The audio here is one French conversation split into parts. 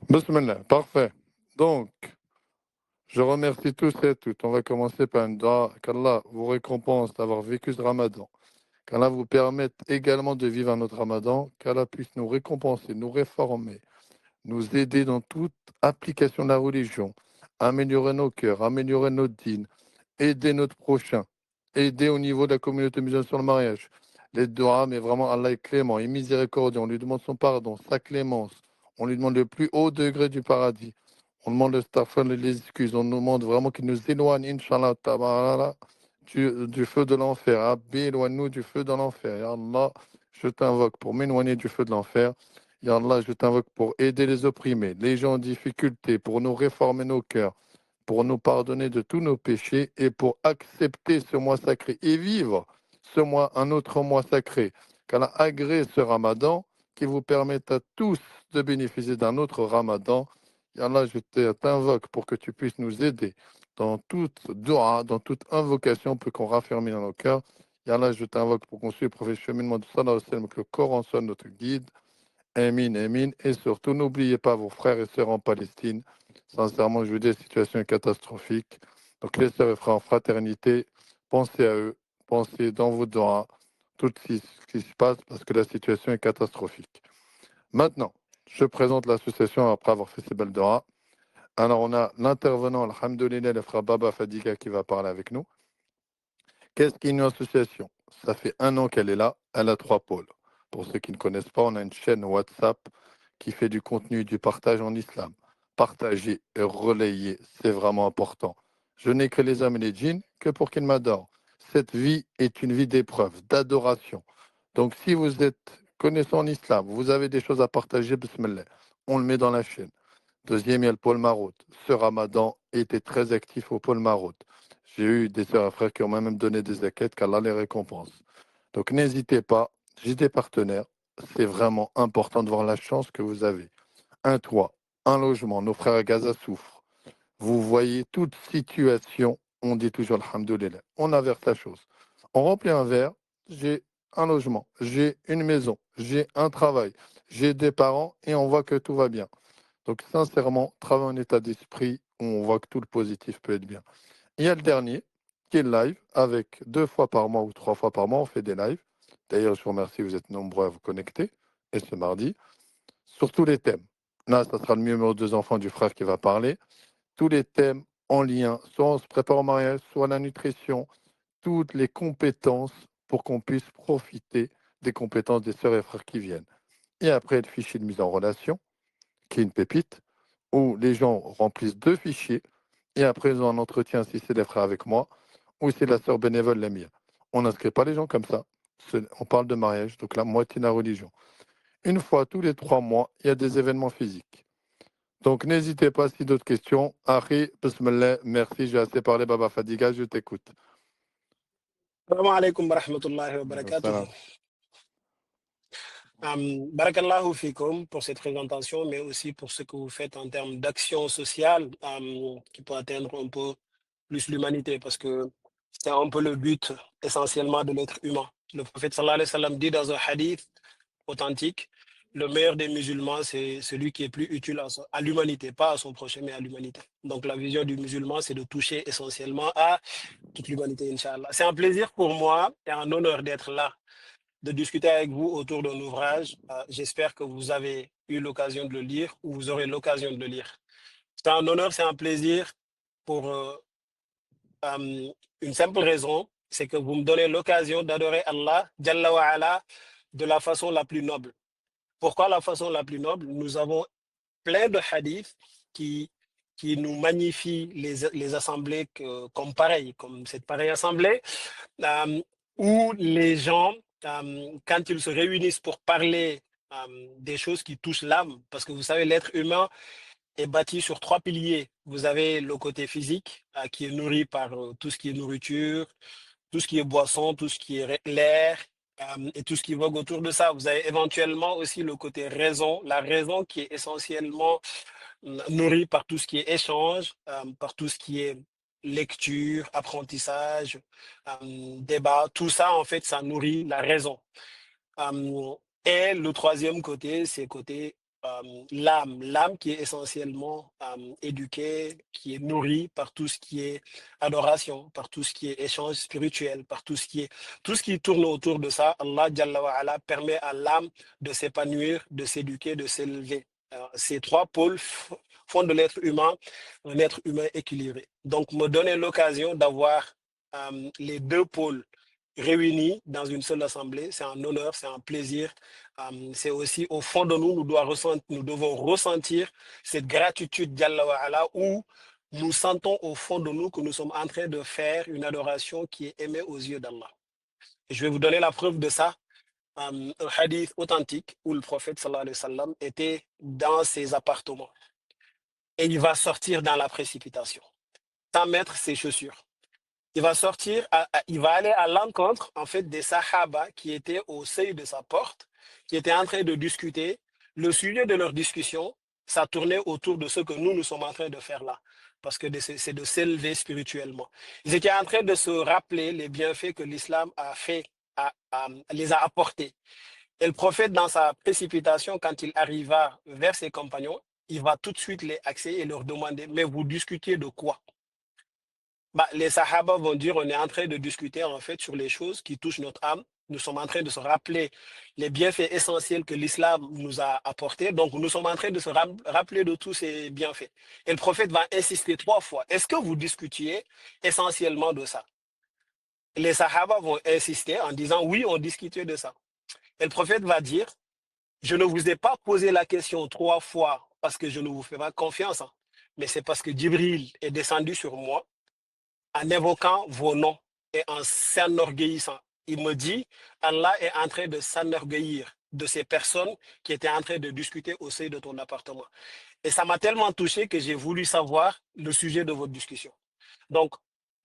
Bismillah, parfait. Donc, je remercie tous et toutes. On va commencer par une dua. Qu'Allah vous récompense d'avoir vécu ce ramadan. Qu'Allah vous permette également de vivre un autre ramadan. Qu'Allah puisse nous récompenser, nous réformer, nous aider dans toute application de la religion, améliorer nos cœurs, améliorer notre dîne, aider notre prochain, aider au niveau de la communauté musulmane sur le mariage. Les doigts, mais vraiment Allah est clément et miséricordieux. On lui demande son pardon, sa clémence. On lui demande le plus haut degré du paradis. On demande le staghfar, les excuses. On nous demande vraiment qu'il nous éloigne, Inch'Allah, tabarala, du feu de l'enfer. Rabbi, éloigne-nous du feu de l'enfer. Ya Allah, je t'invoque pour m'éloigner du feu de l'enfer. Ya Allah, je t'invoque pour aider les opprimés, les gens en difficulté, pour nous réformer nos cœurs, pour nous pardonner de tous nos péchés et pour accepter ce mois sacré et vivre ce mois, un autre mois sacré. Qu'Allah agrée ce ramadan qui vous permette à tous de bénéficier d'un autre ramadan. Ya Allah, je t'invoque pour que tu puisses nous aider dans toute dua, dans toute invocation pour qu'on raffermisse dans nos cœurs. Ya Allah, je t'invoque pour qu'on suive le prophète cheminement de Sallallahu alayhi wa sallam, que le Coran soit notre guide. Amin, amin. Et surtout, n'oubliez pas vos frères et sœurs en Palestine. Sincèrement, je vous dis, la situation est catastrophique. Donc, les sœurs et frères en fraternité, pensez à eux, pensez dans vos doigts, tout ce qui se passe, parce que la situation est catastrophique. Maintenant, je présente l'association après avoir fait ces belles doigts. Alors, on a l'intervenant, alhamdoulilah, le frère Baba Fadiga qui va parler avec nous. Qu'est-ce qu'une association? Ça fait 1 an qu'elle est là, elle a 3 pôles. Pour ceux qui ne connaissent pas, on a une chaîne WhatsApp qui fait du contenu, du partage en islam. Partager et relayer, c'est vraiment important. Je n'ai que les hommes et les djinns que pour qu'ils m'adorent. Cette vie est une vie d'épreuve, d'adoration. Donc si vous êtes connaissant en islam, vous avez des choses à partager, bismillah, on le met dans la chaîne. Deuxième, il y a le pôle Marout. Ce ramadan était très actif au pôle Marout. J'ai eu des sœurs et frères qui ont même donné des zaquettes, qu'Allah les récompense. Donc n'hésitez pas, j'ai des partenaires. C'est vraiment important de voir la chance que vous avez. Un toit, un logement, nos frères à Gaza souffrent. Vous voyez toute situation, on dit toujours Alhamdoulilah. On inverse la chose. On remplit un verre, j'ai un logement, j'ai une maison, j'ai un travail, j'ai des parents et on voit que tout va bien. Donc, sincèrement, travailler en état d'esprit où on voit que tout le positif peut être bien. Il y a le dernier, qui est le live, avec 2 fois par mois ou 3 fois par mois, on fait des lives. D'ailleurs, je vous remercie, vous êtes nombreux à vous connecter. Et ce mardi, sur tous les thèmes. Là, ça sera le numéro 2 enfants du frère qui va parler. Tous les thèmes en lien, soit on se prépare au mariage, soit la nutrition, toutes les compétences pour qu'on puisse profiter des compétences des sœurs et frères qui viennent. Et après, le fichier de mise en relation, qui est une pépite, où les gens remplissent 2 fichiers et après ils ont un entretien si c'est des frères avec moi ou si c'est la sœur bénévole la mienne. On n'inscrit pas les gens comme ça. On parle de mariage, donc la moitié de la religion. Une fois tous les 3 mois, il y a des événements physiques. Donc n'hésitez pas si d'autres questions. Harry, bismillah, merci, j'ai assez parlé, Baba Fadiga, je t'écoute. Assalamu alaikum wa rahmatullahi wa barakatuh. Barakallahu fikum pour cette présentation, mais aussi pour ce que vous faites en termes d'action sociale qui peut atteindre un peu plus l'humanité, parce que c'est un peu le but essentiellement de l'être humain. Le prophète sallallahu alayhi wa sallam dit dans un hadith authentique, le meilleur des musulmans, c'est celui qui est plus utile à l'humanité, pas à son prochain, mais à l'humanité. Donc la vision du musulman, c'est de toucher essentiellement à toute l'humanité, Inch'Allah. C'est un plaisir pour moi et un honneur d'être là, de discuter avec vous autour d'un ouvrage. J'espère que vous avez eu l'occasion de le lire ou vous aurez l'occasion de le lire. C'est un honneur, c'est un plaisir pour une simple raison, c'est que vous me donnez l'occasion d'adorer Allah, Jalla wa ala, de la façon la plus noble. Pourquoi la façon la plus noble? Nous avons plein de hadiths qui nous magnifient les assemblées comme pareil, comme cette pareille assemblée, où les gens, quand ils se réunissent pour parler des choses qui touchent l'âme, parce que vous savez, l'être humain est bâti sur 3 piliers. Vous avez le côté physique, qui est nourri par tout ce qui est nourriture, tout ce qui est boisson, tout ce qui est l'air, et tout ce qui vogue autour de ça. Vous avez éventuellement aussi le côté raison, la raison qui est essentiellement nourrie par tout ce qui est échange, par tout ce qui est lecture, apprentissage, débat. Tout ça, en fait, ça nourrit la raison. Et le troisième côté, c'est le côté l'âme qui est essentiellement éduquée, qui est nourrie par tout ce qui est adoration, par tout ce qui est échange spirituel, par tout ce qui tourne autour de ça. Allah Jalla wa Ala permet à l'âme de s'épanouir, de s'éduquer, de s'élever. Ces trois pôles font de l'être humain un être humain équilibré. Donc, me donner l'occasion d'avoir les deux pôles réunis dans une seule assemblée, c'est un honneur, c'est un plaisir. C'est aussi au fond de nous, nous devons ressentir cette gratitude d'Allah wa Ala, où nous sentons au fond de nous que nous sommes en train de faire une adoration qui est aimée aux yeux d'Allah. Je vais vous donner la preuve de ça. Un hadith authentique où le prophète sallallahu alayhi wa sallam était dans ses appartements et il va sortir dans la précipitation sans mettre ses chaussures. Il va sortir, il va aller à l'encontre en fait des sahaba qui étaient au seuil de sa porte, qui étaient en train de discuter. Le sujet de leur discussion, ça tournait autour de ce que nous sommes en train de faire là, parce que c'est de s'élever spirituellement. Ils étaient en train de se rappeler les bienfaits que l'islam a fait, les a apportés. Et le prophète, dans sa précipitation, quand il arriva vers ses compagnons, il va tout de suite les axer et leur demander, mais vous discutiez de quoi? Les Sahaba vont dire on est en train de discuter en fait sur les choses qui touchent notre âme. Nous sommes en train de se rappeler les bienfaits essentiels que l'islam nous a apportés. Donc, nous sommes en train de se rappeler de tous ces bienfaits. Et le prophète va insister 3 fois. Est-ce que vous discutiez essentiellement de ça? Les Sahaba vont insister en disant oui, on discutait de ça. Et le prophète va dire, je ne vous ai pas posé la question 3 fois parce que je ne vous fais pas confiance, hein, mais c'est parce que Djibril est descendu sur moi en évoquant vos noms et en s'enorgueillissant. Il me dit, Allah est en train de s'enorgueillir de ces personnes qui étaient en train de discuter au sein de ton appartement. Et ça m'a tellement touché que j'ai voulu savoir le sujet de votre discussion. Donc,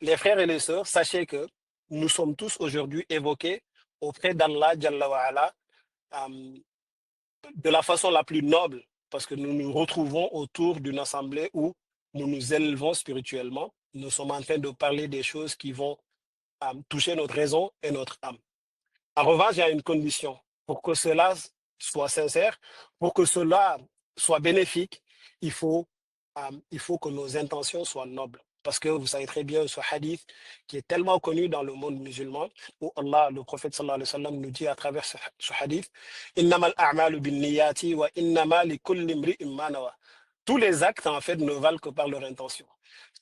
les frères et les sœurs, sachez que nous sommes tous aujourd'hui évoqués auprès d'Allah Jalla wa Ala, de la façon la plus noble, parce que nous nous retrouvons autour d'une assemblée où nous nous élevons spirituellement. Nous sommes en train de parler des choses qui vont toucher notre raison et notre âme. En revanche, il y a une condition. Pour que cela soit sincère, pour que cela soit bénéfique, il faut que nos intentions soient nobles. Parce que vous savez très bien ce hadith qui est tellement connu dans le monde musulman, où Allah, le prophète sallallahu alayhi wa sallam, nous dit à travers ce hadith, Innamal a'malu bin niyati wa innama li kulli imri'in ma nawa. Tous les actes, en fait, ne valent que par leur intention.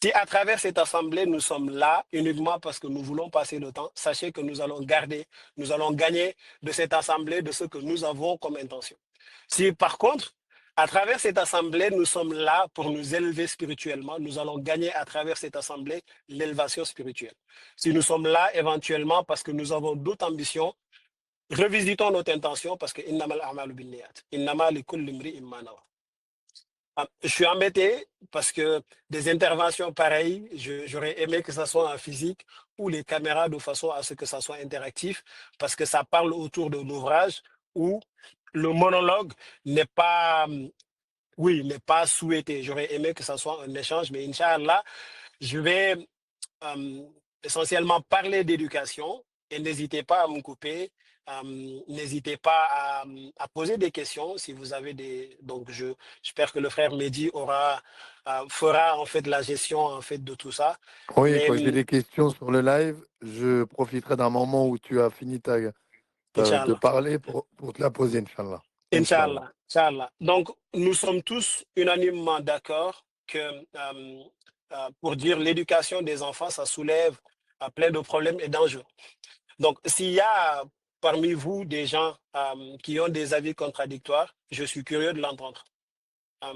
Si à travers cette assemblée, nous sommes là uniquement parce que nous voulons passer le temps, sachez que nous allons gagner de cette assemblée de ce que nous avons comme intention. Si par contre, à travers cette assemblée, nous sommes là pour nous élever spirituellement, nous allons gagner à travers cette assemblée l'élévation spirituelle. Si nous sommes là éventuellement parce que nous avons d'autres ambitions, revisitons notre intention parce que innamal a'malu binniyat, innama likulli imri'in ma nawa. Je suis embêté parce que des interventions pareilles, j'aurais aimé que ça soit en physique ou les caméras de façon à ce que ça soit interactif parce que ça parle autour de l'ouvrage où le monologue n'est pas, n'est pas souhaité. J'aurais aimé que ça soit un échange, mais Inch'Allah, je vais essentiellement parler d'éducation et n'hésitez pas à me couper. N'hésitez pas à poser des questions si vous avez des. Donc, j'espère que le frère Mehdi fera en fait la gestion en fait de tout ça. Oui, Mais quand j'ai des questions sur le live, je profiterai d'un moment où tu as fini de Inch'Allah, parler pour te la poser, Inch'Allah. Inch'Allah, Inch'Allah. Donc, nous sommes tous unanimement d'accord que pour dire l'éducation des enfants, ça soulève plein de problèmes et d'enjeux. Donc, s'il y a parmi vous des gens qui ont des avis contradictoires, je suis curieux de l'entendre. En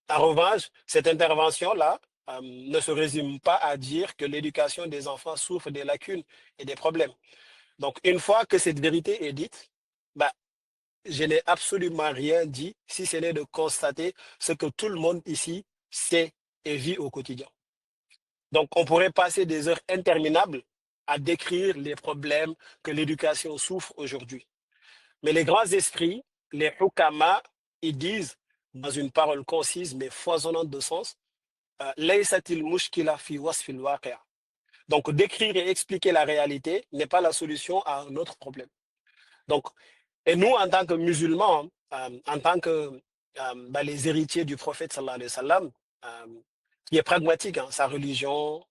revanche, cette intervention-là ne se résume pas à dire que l'éducation des enfants souffre des lacunes et des problèmes. Donc, une fois que cette vérité est dite, je n'ai absolument rien dit si ce n'est de constater ce que tout le monde ici sait et vit au quotidien. Donc, on pourrait passer des heures interminables à décrire les problèmes que l'éducation souffre aujourd'hui. Mais les grands esprits, les hukama, ils disent, dans une parole concise mais foisonnante de sens, Laysatil mushkila fi wasfil waqi'a. Donc, décrire et expliquer la réalité n'est pas la solution à un autre problème. Donc, et nous, en tant que musulmans, en tant que les héritiers du prophète sallallahu alayhi wa sallam, qui est pragmatique, hein, sa religion,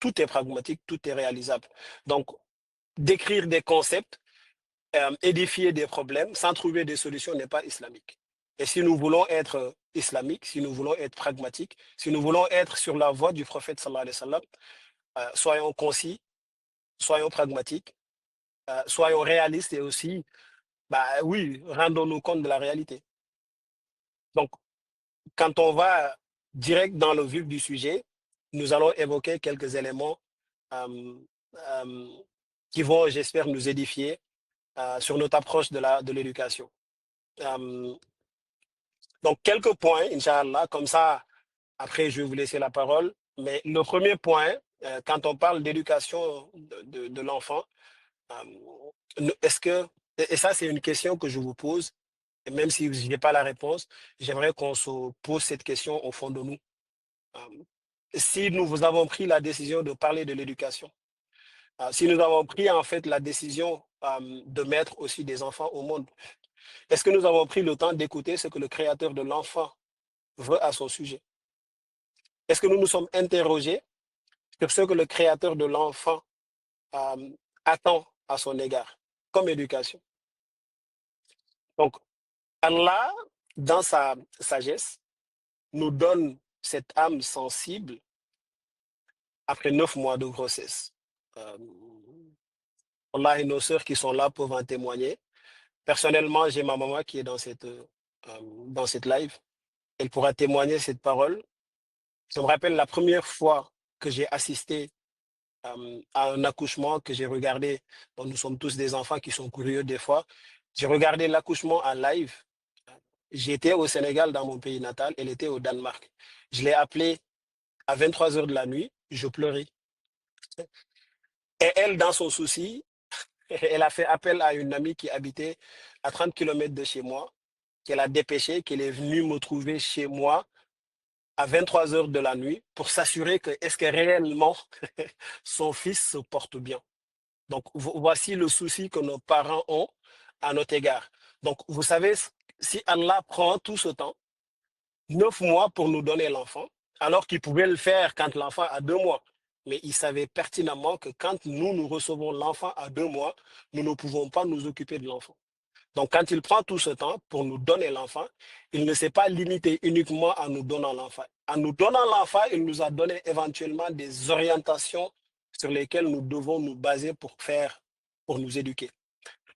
tout est pragmatique, tout est réalisable. Donc, décrire des concepts, édifier des problèmes sans trouver des solutions n'est pas islamique. Et si nous voulons être islamiques, si nous voulons être pragmatiques, si nous voulons être sur la voie du prophète sallallahu alayhi wa sallam, soyons concis, soyons pragmatiques, soyons réalistes et aussi, oui, rendons-nous compte de la réalité. Donc, quand on va direct dans le vif du sujet, nous allons évoquer quelques éléments euh, euh, qui vont, j'espère, nous édifier sur notre approche de l'éducation. Donc, quelques points, Inch'Allah, comme ça, après, je vais vous laisser la parole. Mais le premier point, quand on parle d'éducation de l'enfant, est-ce que, et ça, c'est une question que je vous pose, et même si je n'ai pas la réponse, j'aimerais qu'on se pose cette question au fond de nous. Si nous vous avons pris la décision de parler de l'éducation, si nous avons pris en fait la décision de mettre aussi des enfants au monde, est-ce que nous avons pris le temps d'écouter ce que le créateur de l'enfant veut à son sujet? Est-ce que nous nous sommes interrogés sur ce que le créateur de l'enfant attend à son égard comme éducation? Donc, Allah, dans sa sagesse, nous donne cette âme sensible après 9 mois de grossesse. Wallahi, nos sœurs qui sont là peuvent en témoigner. Personnellement, j'ai ma maman qui est dans cette live. Elle pourra témoigner cette parole. Je me rappelle la première fois que j'ai assisté à un accouchement, que j'ai regardé. Bon, nous sommes tous des enfants qui sont curieux des fois. J'ai regardé l'accouchement en live. J'étais au Sénégal, dans mon pays natal. Elle était au Danemark. Je l'ai appelée à 23 heures de la nuit. Je pleurais. Et elle, dans son souci, elle a fait appel à une amie qui habitait à 30 kilomètres de chez moi, qu'elle a dépêché, qu'elle est venue me trouver chez moi à 23 heures de la nuit pour s'assurer que est-ce que réellement son fils se porte bien. Donc, voici le souci que nos parents ont à notre égard. Donc, vous savez, si Allah prend tout ce temps, 9 mois pour nous donner l'enfant, alors qu'il pouvait le faire quand l'enfant a 2 mois. Mais il savait pertinemment que quand nous recevons l'enfant à 2 mois, nous ne pouvons pas nous occuper de l'enfant. Donc, quand il prend tout ce temps pour nous donner l'enfant, il ne s'est pas limité uniquement à nous donnant l'enfant. En nous donnant l'enfant, il nous a donné éventuellement des orientations sur lesquelles nous devons nous baser pour nous éduquer.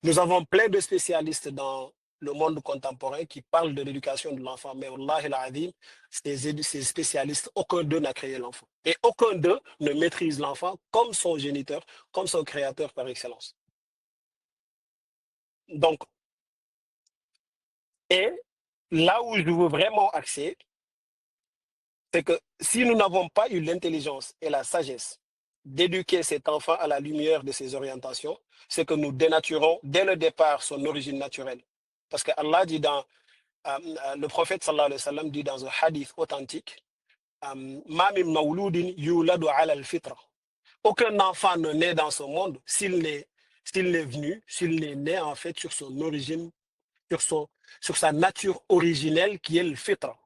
Nous avons plein de spécialistes dans le monde contemporain qui parlent de l'éducation de l'enfant, mais Wallahi al-Azim, ces spécialistes, aucun d'eux n'a créé l'enfant. Et aucun d'eux ne maîtrise l'enfant comme son géniteur, comme son créateur par excellence. Donc, et là où je veux vraiment axer, c'est que si nous n'avons pas eu l'intelligence et la sagesse d'éduquer cet enfant à la lumière de ses orientations, c'est que nous dénaturons dès le départ son origine naturelle. Parce que Allah dit le prophète sallallahu alayhi wa sallam dit dans un hadith authentique, Ma min mawludin yuladu ala al-fitra. Aucun enfant ne naît dans ce monde s'il n'est né en fait sur son origine, sur sa nature originelle qui est le fitra.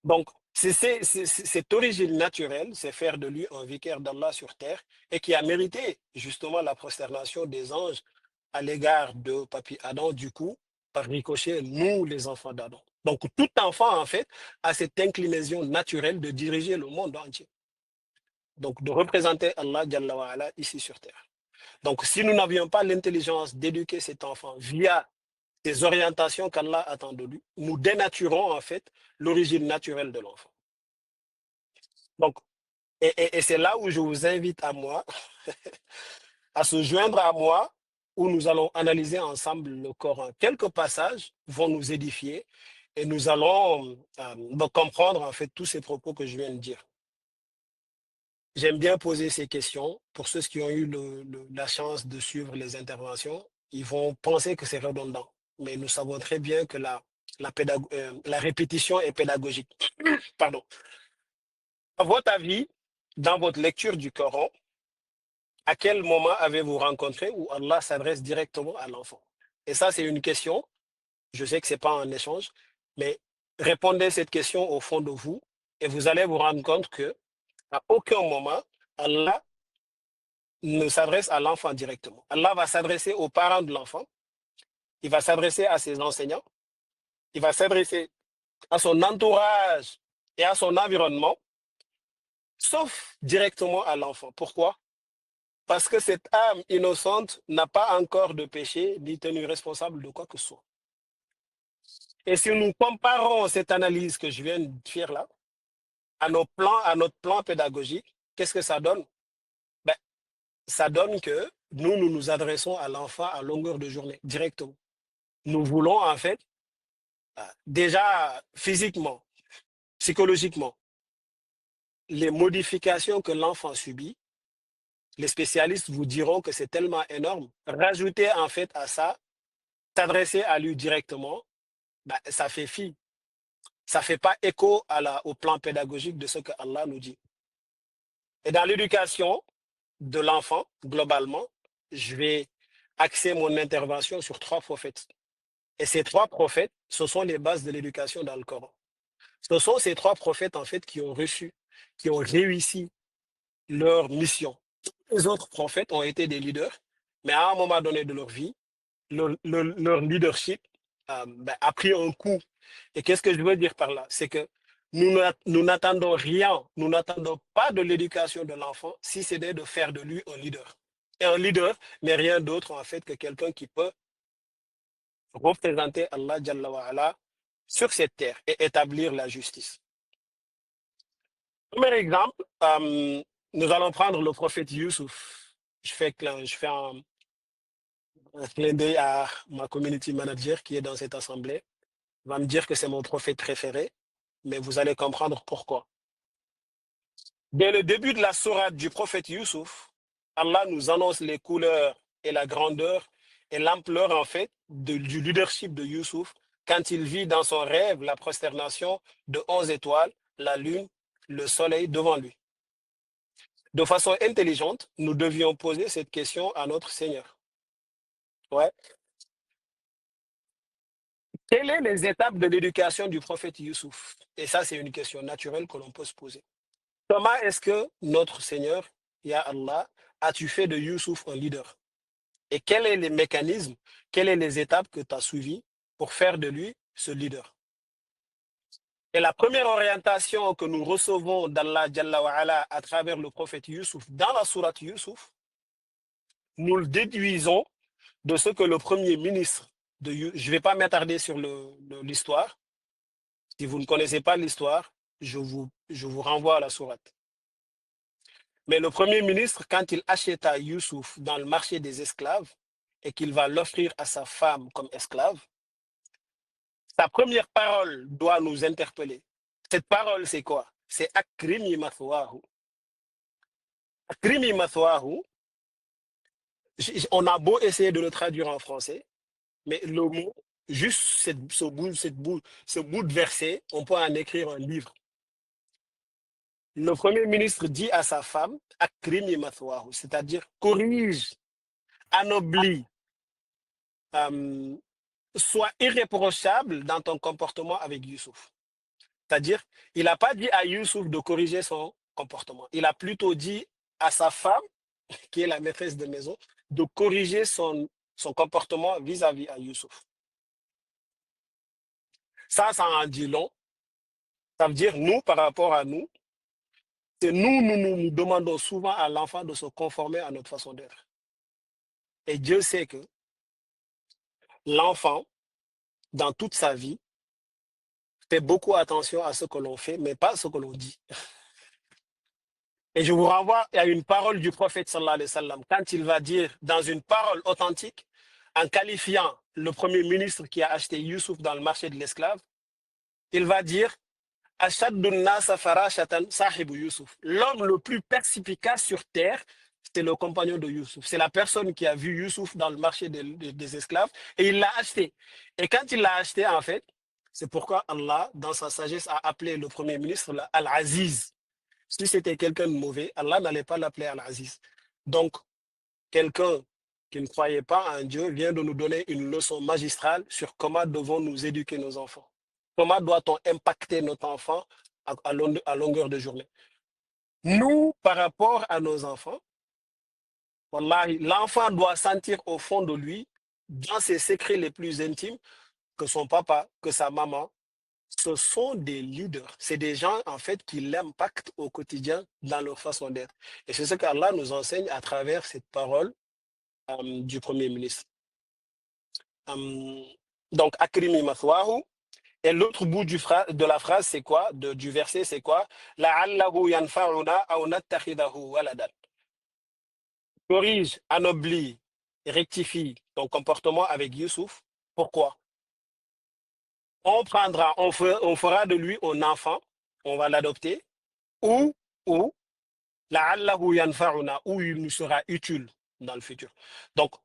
Donc, cette origine naturelle, c'est faire de lui un vicaire d'Allah sur terre et qui a mérité justement la prosternation des anges à l'égard de Papi Adam, du coup, par ricochet, nous, les enfants d'Adam. Donc, tout enfant, en fait, a cette inclinaison naturelle de diriger le monde entier. Donc, de représenter Allah Jalla wa ala, ici sur terre. Donc, si nous n'avions pas l'intelligence d'éduquer cet enfant via des orientations qu'Allah attend de lui, nous dénaturons en fait l'origine naturelle de l'enfant. Donc, et c'est là où je vous invite à moi, à se joindre à moi, où nous allons analyser ensemble le Coran. Quelques passages vont nous édifier et nous allons comprendre en fait tous ces propos que je viens de dire. J'aime bien poser ces questions. Pour ceux qui ont eu la chance de suivre les interventions, ils vont penser que c'est redondant. Mais nous savons très bien que la répétition est pédagogique. Pardon. À votre avis, dans votre lecture du Coran, à quel moment avez-vous rencontré où Allah s'adresse directement à l'enfant? Et ça, c'est une question Je sais que ce n'est pas un échange, mais répondez cette question au fond de vous et vous allez vous rendre compte que à aucun moment, Allah ne s'adresse à l'enfant directement. Allah va s'adresser aux parents de l'enfant, il va s'adresser à ses enseignants, il va s'adresser à son entourage et à son environnement, sauf directement à l'enfant. Pourquoi? Parce que cette âme innocente n'a pas encore de péché ni tenu responsable de quoi que ce soit. Et si nous comparons cette analyse que je viens de faire là à notre plan pédagogique, qu'est-ce que ça donne? Ben, ça donne que nous nous adressons à l'enfant à longueur de journée, directement. Nous voulons en fait, déjà physiquement, psychologiquement, les modifications que l'enfant subit, les spécialistes vous diront que c'est tellement énorme. Rajouter en fait à ça, s'adresser à lui directement, ben, ça fait fi. Ça ne fait pas écho au plan pédagogique de ce que Allah nous dit. Et dans l'éducation de l'enfant, globalement, je vais axer mon intervention sur 3 prophètes. Et ces 3 prophètes, ce sont les bases de l'éducation dans le Coran. Ce sont ces 3 prophètes, en fait, qui ont reçu, qui ont réussi leur mission. Les autres prophètes ont été des leaders, mais à un moment donné de leur vie, leur leadership a pris un coup. Et qu'est-ce que je veux dire par là? C'est que nous n'attendons rien, nous n'attendons pas de l'éducation de l'enfant si c'est de faire de lui un leader. Et un leader n'est rien d'autre en fait que quelqu'un qui peut représenter Allah Jalla wa Ala sur cette terre et établir la justice. Premier exemple, nous allons prendre le prophète Youssouf. Je fais un clin d'œil à ma community manager qui est dans cette assemblée. Il va me dire que c'est mon prophète préféré, mais vous allez comprendre pourquoi. Dès le début de la sourate du prophète Youssouf, Allah nous annonce les couleurs et la grandeur et l'ampleur en fait du leadership de Youssouf quand il vit dans son rêve la prosternation de 11 étoiles, la lune, le soleil devant lui. De façon intelligente, nous devions poser cette question à notre Seigneur. Ouais. Quelles sont les étapes de l'éducation du prophète Youssouf? Et ça, c'est une question naturelle que l'on peut se poser. Comment est-ce que notre Seigneur, Ya Allah, as-tu fait de Youssouf un leader? Et quels sont les mécanismes, quelles sont les étapes que tu as suivies pour faire de lui ce leader? Et la première orientation que nous recevons d'Allah Jalla wa Ala à travers le prophète Youssouf dans la sourate Youssouf, nous le déduisons de ce que le premier ministre de Youssouf, je ne vais pas m'attarder sur l'histoire. Si vous ne connaissez pas l'histoire, je vous renvoie à la sourate. Mais le premier ministre, quand il acheta Youssouf dans le marché des esclaves et qu'il va l'offrir à sa femme comme esclave, sa première parole doit nous interpeller. Cette parole, c'est quoi? C'est Akrimi Mathwahu. Akrimi Mathwahu, on a beau essayer de le traduire en français, mais le mot, juste ce bout de verset, on peut en écrire un livre. Le premier ministre dit à sa femme, Akrimi Mathwahu, c'est-à-dire corrige, anoblis, sois irréprochable dans ton comportement avec Youssouf. C'est-à-dire, il n'a pas dit à Youssouf de corriger son comportement. Il a plutôt dit à sa femme, qui est la maîtresse de maison, de corriger son comportement vis-à-vis à Youssouf. Ça en dit long. Ça veut dire, nous, par rapport à nous, c'est nous demandons souvent à l'enfant de se conformer à notre façon d'être. Et Dieu sait que l'enfant, dans toute sa vie, fait beaucoup attention à ce que l'on fait, mais pas à ce que l'on dit. Et je vous renvoie à une parole du prophète sallallahu alayhi wa sallam, quand il va dire dans une parole authentique, en qualifiant le premier ministre qui a acheté Youssouf dans le marché de l'esclave, il va dire l'homme le plus perspicace sur terre, c'est le compagnon de Youssouf. C'est la personne qui a vu Youssouf dans le marché des esclaves et il l'a acheté. Et quand il l'a acheté, en fait, c'est pourquoi Allah, dans sa sagesse, a appelé le premier ministre Al-Aziz. Si c'était quelqu'un de mauvais, Allah n'allait pas l'appeler Al-Aziz. Donc, quelqu'un qui ne croyait pas en Dieu, vient de nous donner une leçon magistrale sur comment devons-nous éduquer nos enfants. Comment doit-on impacter notre enfant à longueur de journée. Nous, par rapport à nos enfants, wallahi, l'enfant doit sentir au fond de lui, dans ses secrets les plus intimes, que son papa, que sa maman, ce sont des leaders. C'est des gens, en fait, qui l'impactent au quotidien dans leur façon d'être. Et c'est ce qu'Allah nous enseigne à travers cette parole du Premier ministre. Donc, Akrimi Mathwahu. Et l'autre bout de la phrase, c'est quoi? Du verset, c'est quoi? La'allahu yanfa'una aw nattakhidahu waladan. Corrige, anoblis, rectifie ton comportement avec Youssouf. Pourquoi? On fera de lui un enfant, on va l'adopter, ou la'allahu yanfa'una, où il nous sera utile dans le futur. Donc,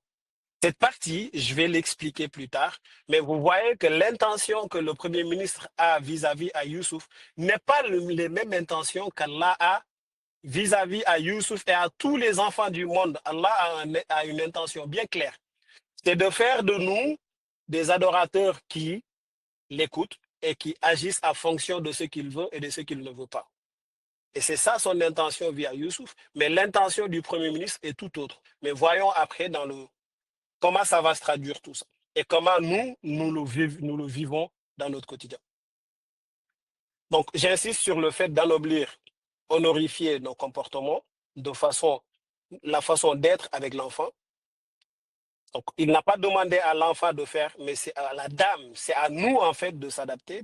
cette partie, je vais l'expliquer plus tard, mais vous voyez que l'intention que le Premier ministre a vis-à-vis à Youssouf n'est pas les mêmes intentions qu'Allah a vis-à-vis à Youssouf et à tous les enfants du monde. Allah a une intention bien claire. C'est de faire de nous des adorateurs qui l'écoutent et qui agissent en fonction de ce qu'il veut et de ce qu'il ne veut pas. Et c'est ça son intention via Youssouf, mais l'intention du Premier ministre est tout autre. Mais voyons après comment ça va se traduire tout ça et comment nous le vivons dans notre quotidien. Donc, j'insiste sur le fait d'ennoblir, honorifier nos comportements la façon d'être avec l'enfant. Donc, il n'a pas demandé à l'enfant de faire, mais c'est à la dame, c'est à nous en fait de s'adapter.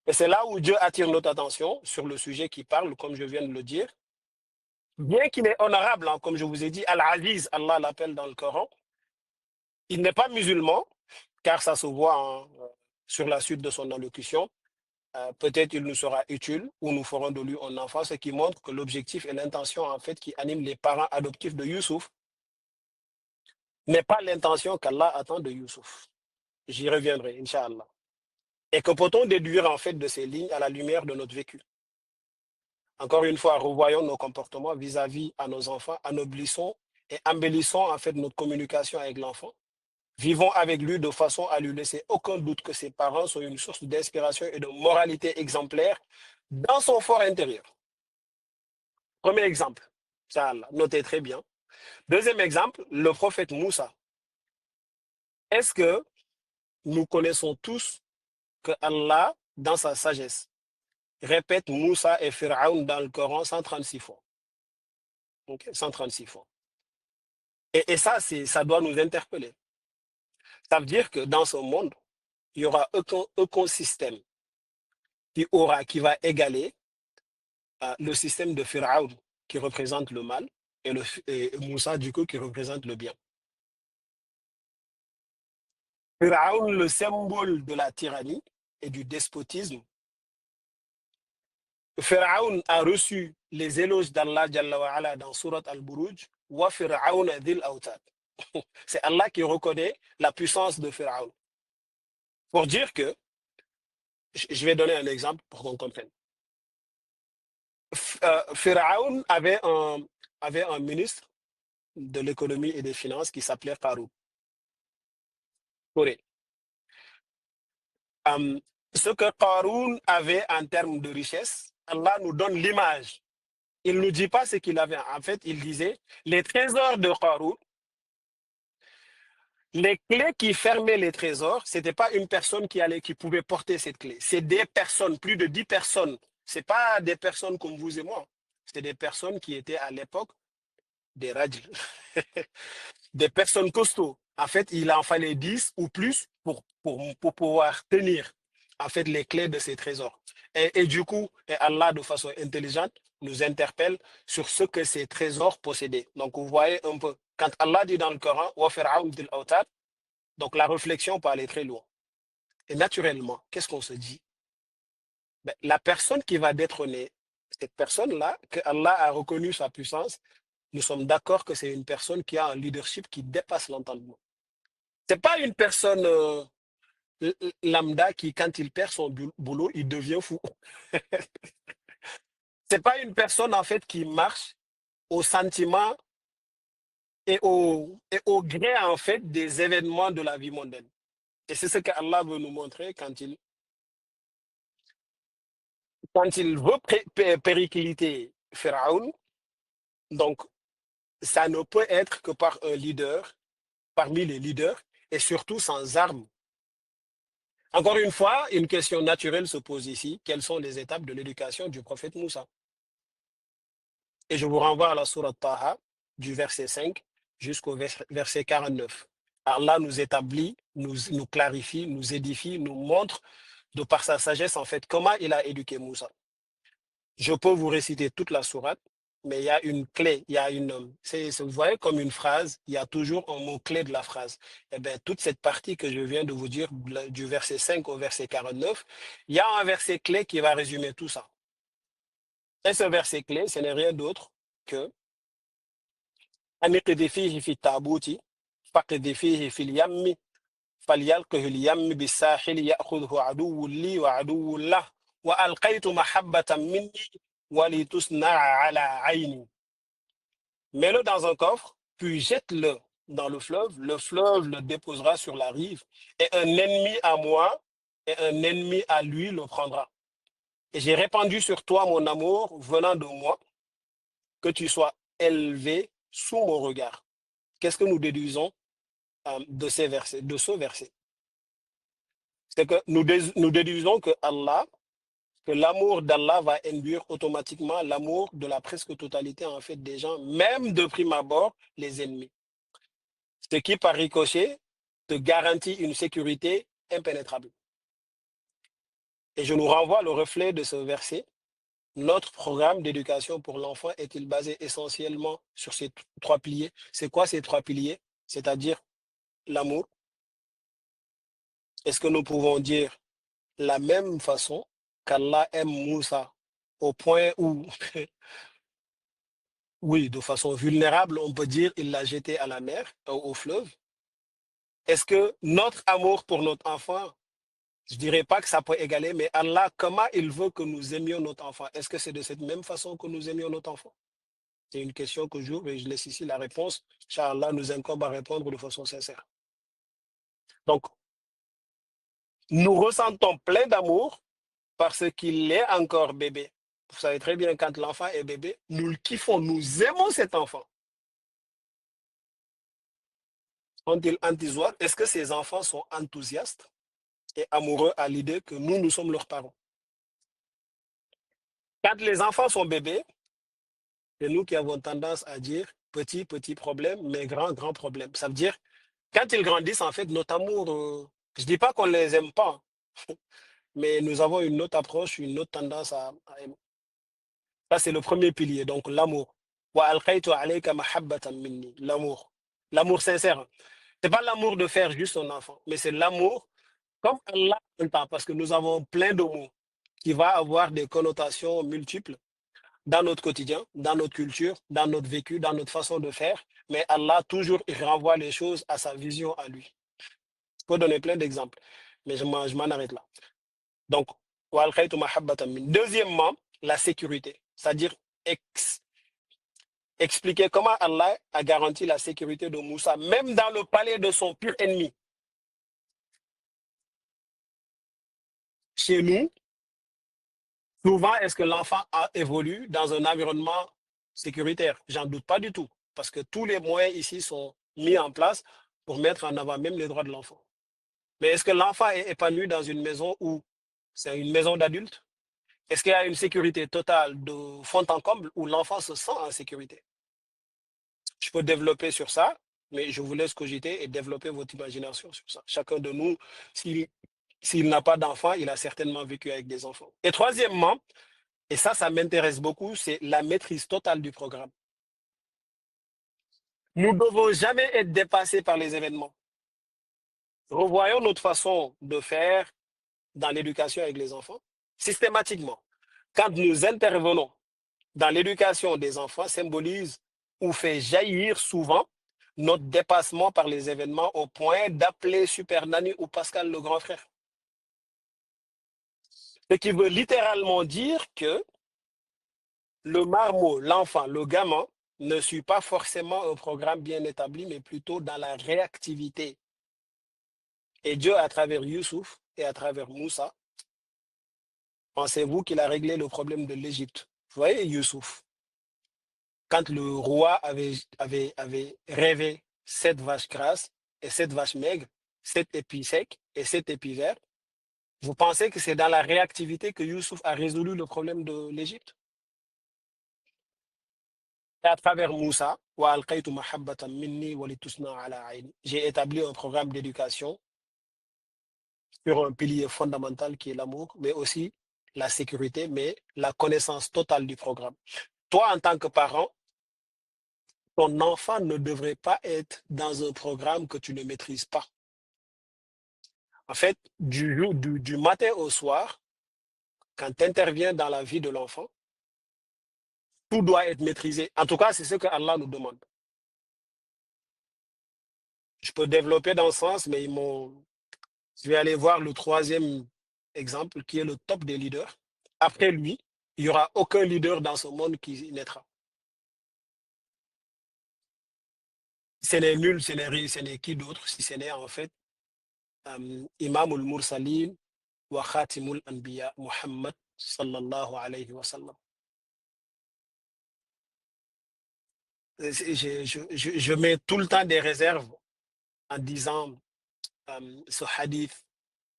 Et c'est là où Dieu attire notre attention sur le sujet qui parle, comme je viens de le dire. Bien qu'il est honorable, hein, comme je vous ai dit, Al-Aziz, Allah l'appelle dans le Coran, il n'est pas musulman, car ça se voit sur la suite de son allocution. Peut-être il nous sera utile ou nous ferons de lui un enfant, ce qui montre que l'objectif et l'intention en fait qui anime les parents adoptifs de Youssouf n'est pas l'intention qu'Allah attend de Youssouf. J'y reviendrai, Inch'Allah. Et que peut-on déduire en fait de ces lignes à la lumière de notre vécu? Encore une fois, revoyons nos comportements vis-à-vis à nos enfants, anoblissons et embellissons en fait notre communication avec l'enfant. Vivons avec lui de façon à lui laisser aucun doute que ses parents sont une source d'inspiration et de moralité exemplaire dans son fort intérieur. Premier exemple, ça, notez très bien. Deuxième exemple, le prophète Moussa. Est-ce que nous connaissons tous que Allah, dans sa sagesse, répète Moussa et Pharaon dans le Coran 136 fois? Okay, 136 fois. Et ça, ça doit nous interpeller. Ça veut dire que dans ce monde, il y aura aucun système qui va égaler le système de Pharaon qui représente le mal et Moussa, du coup, qui représente le bien. Pharaon, le symbole de la tyrannie et du despotisme. Pharaon a reçu les éloges d'Allah dans Surat Al-Buruj. Wa Pharaon dhil awtad. C'est Allah qui reconnaît la puissance de Pharaon. Pour dire que, je vais donner un exemple pour qu'on comprenne. Pharaon avait un ministre de l'économie et des finances qui s'appelait Qarun. Ce que Qarun avait en termes de richesse, Allah nous donne l'image. Il ne nous dit pas ce qu'il avait. En fait, il disait, les trésors de Qarun, les clés qui fermaient les trésors, ce n'était pas une personne qui pouvait porter cette clé. C'est des personnes, plus de 10 personnes. Ce n'est pas des personnes comme vous et moi. C'était des personnes qui étaient à l'époque des rajls. Des personnes costauds. En fait, il en fallait 10 ou plus pour pouvoir tenir en fait, les clés de ces trésors. Et du coup, Allah, de façon intelligente, nous interpelle sur ce que ces trésors possédaient. Donc, vous voyez un peu, quand Allah dit dans le Coran, donc la réflexion peut aller très loin. Et naturellement, qu'est-ce qu'on se dit? La personne qui va détrôner cette personne-là, que Allah a reconnu sa puissance, nous sommes d'accord que c'est une personne qui a un leadership qui dépasse l'entendement. Ce n'est pas une personne lambda qui, quand il perd son boulot, il devient fou. Ce n'est pas une personne, en fait, qui marche au sentiment et au gré, en fait, des événements de la vie mondaine. Et c'est ce qu'Allah veut nous montrer quand il veut péricliter Pharaon. Donc, ça ne peut être que par un leader, parmi les leaders, et surtout sans armes. Encore une fois, une question naturelle se pose ici. Quelles sont les étapes de l'éducation du prophète Moussa? Et je vous renvoie à la sourate Taha, du verset 5 jusqu'au verset 49. Allah nous établit, nous clarifie, nous édifie, nous montre de par sa sagesse, en fait, comment il a éduqué Moussa. Je peux vous réciter toute la sourate, mais il y a une clé, il y a vous voyez comme une phrase, il y a toujours un mot-clé de la phrase. Eh bien, toute cette partie que je viens de vous dire, du verset 5 au verset 49, il y a un verset clé qui va résumer tout ça. Et ce verset clé, ce n'est rien d'autre que أن اقذ فيه في التابوت فاقذ فيه في اليم فليلقه اليم بالساحل يأخذه عدو لي وعدو له وألقيت محبة مني ولتصنع على عيني. Mets-le dans un coffre, puis jette-le dans le fleuve le déposera sur la rive, et un ennemi à moi et un ennemi à lui le prendra. Et j'ai répandu sur toi mon amour venant de moi, que tu sois élevé sous mon regard. Qu'est-ce que nous déduisons de ce verset? C'est que nous déduisons que l'amour d'Allah va induire automatiquement l'amour de la presque totalité, en fait, des gens, même de prime abord, les ennemis. Ce qui, par ricochet, te garantit une sécurité impénétrable. Et je nous renvoie le reflet de ce verset. Notre programme d'éducation pour l'enfant est-il basé essentiellement sur ces trois piliers? C'est quoi ces trois piliers? C'est-à-dire l'amour. Est-ce que nous pouvons dire la même façon qu'Allah aime Moussa au point où, oui, de façon vulnérable, on peut dire il l'a jeté à la mer, au fleuve? Est-ce que notre amour pour notre enfant, je ne dirais pas que ça peut égaler, mais Allah, comment il veut que nous aimions notre enfant? Est-ce que c'est de cette même façon que nous aimions notre enfant? C'est une question que j'ouvre et je laisse ici la réponse. Inch'Allah nous incombe à répondre de façon sincère. Donc, nous ressentons plein d'amour parce qu'il est encore bébé. Vous savez très bien, quand l'enfant est bébé, nous le kiffons, nous aimons cet enfant. Sont-ils enthousiastes? Est-ce que ces enfants sont enthousiastes et amoureux à l'idée que nous sommes leurs parents? Quand les enfants sont bébés, c'est nous qui avons tendance à dire petit, petit problème, mais grand, grand problème. Ça veut dire, quand ils grandissent, en fait, notre amour, je ne dis pas qu'on ne les aime pas, mais nous avons une autre approche, une autre tendance à aimer. Ça, c'est le premier pilier, donc l'amour. L'amour. L'amour sincère. Ce n'est pas l'amour de faire juste son enfant, mais c'est l'amour comme Allah entend, parce que nous avons plein de mots qui vont avoir des connotations multiples dans notre quotidien, dans notre culture, dans notre vécu, dans notre façon de faire. Mais Allah, toujours, il renvoie les choses à sa vision à lui. Je peux donner plein d'exemples, mais je m'en arrête là. Donc, deuxièmement, la sécurité, c'est-à-dire expliquer comment Allah a garanti la sécurité de Moussa, même dans le palais de son pur ennemi. Chez nous, souvent, est-ce que l'enfant évolue dans un environnement sécuritaire? J'en doute pas du tout, parce que tous les moyens ici sont mis en place pour mettre en avant même les droits de l'enfant. Mais est-ce que l'enfant est épanoui dans une maison où c'est une maison d'adultes? Est-ce qu'il y a une sécurité totale de fond en comble où l'enfant se sent en sécurité? Je peux développer sur ça, mais je vous laisse cogiter et développer votre imagination sur ça. Chacun de nous, s'il n'a pas d'enfant, il a certainement vécu avec des enfants. Et troisièmement, et ça m'intéresse beaucoup, c'est la maîtrise totale du programme. Nous ne devons jamais être dépassés par les événements. Revoyons notre façon de faire dans l'éducation avec les enfants. Systématiquement, quand nous intervenons dans l'éducation des enfants, symbolise ou fait jaillir souvent notre dépassement par les événements au point d'appeler Super Nani ou Pascal le grand frère. Ce qui veut littéralement dire que le marmot, l'enfant, le gamin, ne suit pas forcément un programme bien établi, mais plutôt dans la réactivité. Et Dieu, à travers Youssouf et à travers Moussa, pensez-vous qu'il a réglé le problème de l'Égypte? Vous voyez, Youssouf, quand le roi avait rêvé 7 vaches grasses et 7 vaches maigres, 7 épis secs et 7 épis verts, vous pensez que c'est dans la réactivité que Youssouf a résolu le problème de l'Égypte? Et à travers Moussa, j'ai établi un programme d'éducation sur un pilier fondamental qui est l'amour, mais aussi la sécurité, mais la connaissance totale du programme. Toi, en tant que parent, ton enfant ne devrait pas être dans un programme que tu ne maîtrises pas. En fait, du matin au soir, quand tu interviens dans la vie de l'enfant, tout doit être maîtrisé. En tout cas, c'est ce que Allah nous demande. Je peux développer dans ce sens, mais je vais aller voir le troisième exemple, qui est le top des leaders. Après lui, il n'y aura aucun leader dans ce monde qui naîtra. Ce n'est nul, ce n'est qui d'autre, si ce n'est en fait Imam al-Mursalin wa Khatimul Anbiya, Muhammad sallallahu alayhi wa sallam. Je mets tout le temps des réserves en disant ce hadith,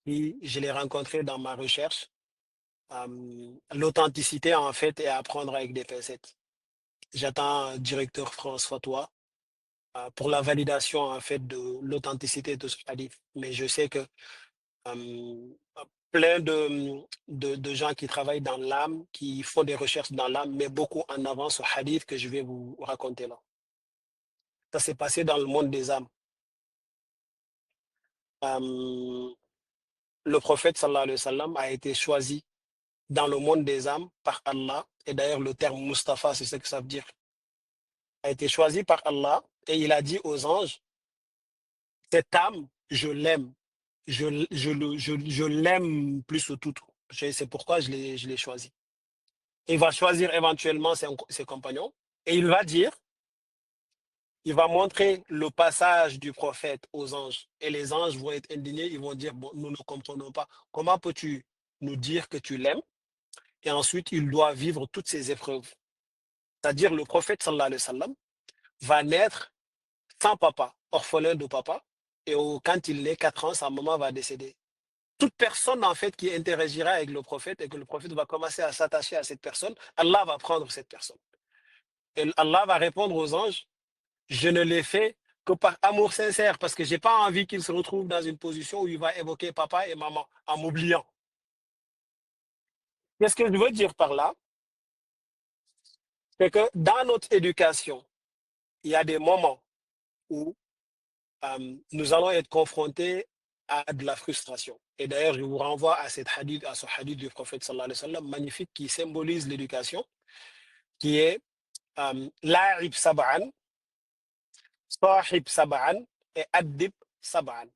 puis je l'ai rencontré dans ma recherche. L'authenticité, en fait, est à prendre avec des pincettes. J'attends directeur France Fatwa pour la validation, en fait, de l'authenticité de ce hadith. Mais je sais que euh, plein de gens qui travaillent dans l'âme, qui font des recherches dans l'âme, mettent beaucoup en avant ce hadith que je vais vous raconter là. Ça s'est passé dans le monde des âmes. Le prophète sallallahu alayhi wa sallam a été choisi dans le monde des âmes par Allah. Et d'ailleurs, le terme Mustafa, c'est ce que ça veut dire. A été choisi par Allah et il a dit aux anges, cette âme, je l'aime. Je l'aime plus que tout. C'est pourquoi je l'ai choisi. Il va choisir éventuellement ses compagnons et il va dire, il va montrer le passage du prophète aux anges. Et les anges vont être indignés, ils vont dire, bon, nous ne comprenons pas. Comment peux-tu nous dire que tu l'aimes? Et ensuite, il doit vivre toutes ces épreuves. C'est-à-dire, le prophète, sallallahu alayhi wa sallam, va naître sans papa, orphelin de papa. Et quand il est 4 ans, sa maman va décéder. Toute personne, en fait, qui interagira avec le prophète et que le prophète va commencer à s'attacher à cette personne, Allah va prendre cette personne. Et Allah va répondre aux anges, je ne l'ai fait que par amour sincère, parce que je n'ai pas envie qu'il se retrouve dans une position où il va évoquer papa et maman en m'oubliant. Qu'est-ce que je veux dire par là? C'est que dans notre éducation, il y a des moments où nous allons être confrontés à de la frustration. Et d'ailleurs, je vous renvoie à ce hadith du prophète sallallahu alayhi wa sallam, magnifique, qui symbolise l'éducation, qui est la'ib sab'an, sahib sab'an et addib sab'an.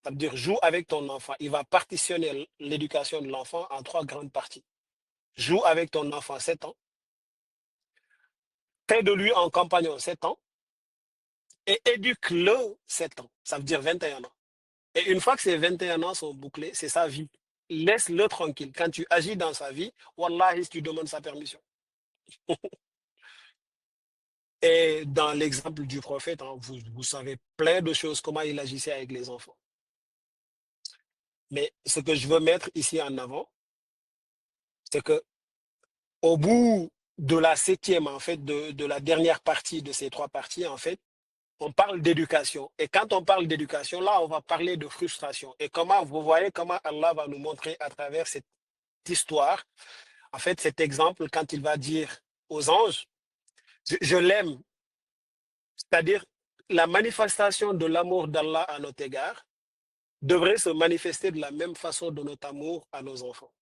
Ça veut dire joue avec ton enfant. Il va partitionner l'éducation de l'enfant en 3 grandes parties. Joue avec ton enfant 7 ans, fais de lui un compagnon 7 ans et éduque-le 7 ans. Ça veut dire 21 ans. Et une fois que ces 21 ans sont bouclés, c'est sa vie. Laisse-le tranquille. Quand tu agis dans sa vie, wallahi, tu demandes sa permission. Et dans l'exemple du prophète, hein, vous savez plein de choses, comment il agissait avec les enfants. Mais ce que je veux mettre ici en avant, c'est que au bout de la 7e, en fait, de la dernière partie de ces 3 parties, en fait, on parle d'éducation. Et quand on parle d'éducation, là, on va parler de frustration. Et comment, vous voyez comment Allah va nous montrer à travers cette histoire, en fait, cet exemple, quand il va dire aux anges, je l'aime, c'est-à-dire la manifestation de l'amour d'Allah à notre égard devrait se manifester de la même façon de notre amour à nos enfants.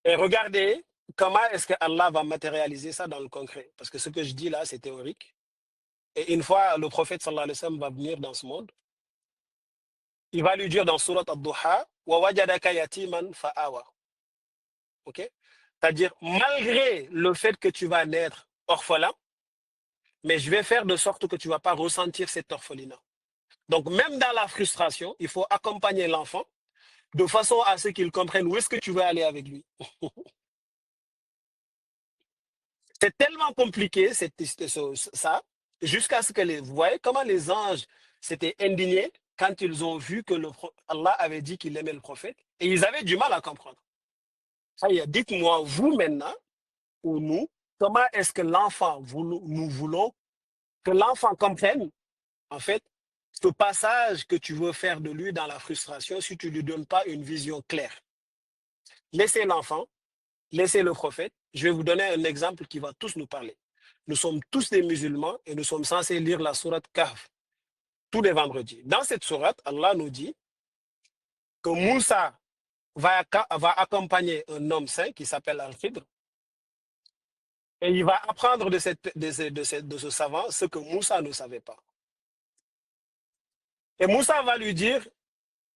Et regardez comment est-ce que Allah va matérialiser ça dans le concret. Parce que ce que je dis là, c'est théorique. Et une fois le prophète sallallahu alayhi wa sallam va venir dans ce monde, il va lui dire dans Surat Ad-Duha, wa wajadaka yatiman fa'awa. Ok? C'est-à-dire, malgré le fait que tu vas naître orphelin, mais je vais faire de sorte que tu ne vas pas ressentir cet orphelinat. Donc, même dans la frustration, il faut accompagner l'enfant de façon à ce qu'il comprenne où est-ce que tu veux aller avec lui. C'est tellement compliqué, ça, jusqu'à ce que vous voyez comment les anges s'étaient indignés quand ils ont vu que Allah avait dit qu'il aimait le prophète, et ils avaient du mal à comprendre. Dites-moi, vous maintenant, ou nous, comment est-ce que nous voulons que l'enfant comprenne, en fait, ce passage que tu veux faire de lui dans la frustration si tu ne lui donnes pas une vision claire. Laissez l'enfant, laissez le prophète. Je vais vous donner un exemple qui va tous nous parler. Nous sommes tous des musulmans et nous sommes censés lire la sourate Kahf tous les vendredis. Dans cette sourate, Allah nous dit que Moussa va accompagner un homme saint qui s'appelle Al-Khidr et il va apprendre de ce savant ce que Moussa ne savait pas. Et Moussa va lui dire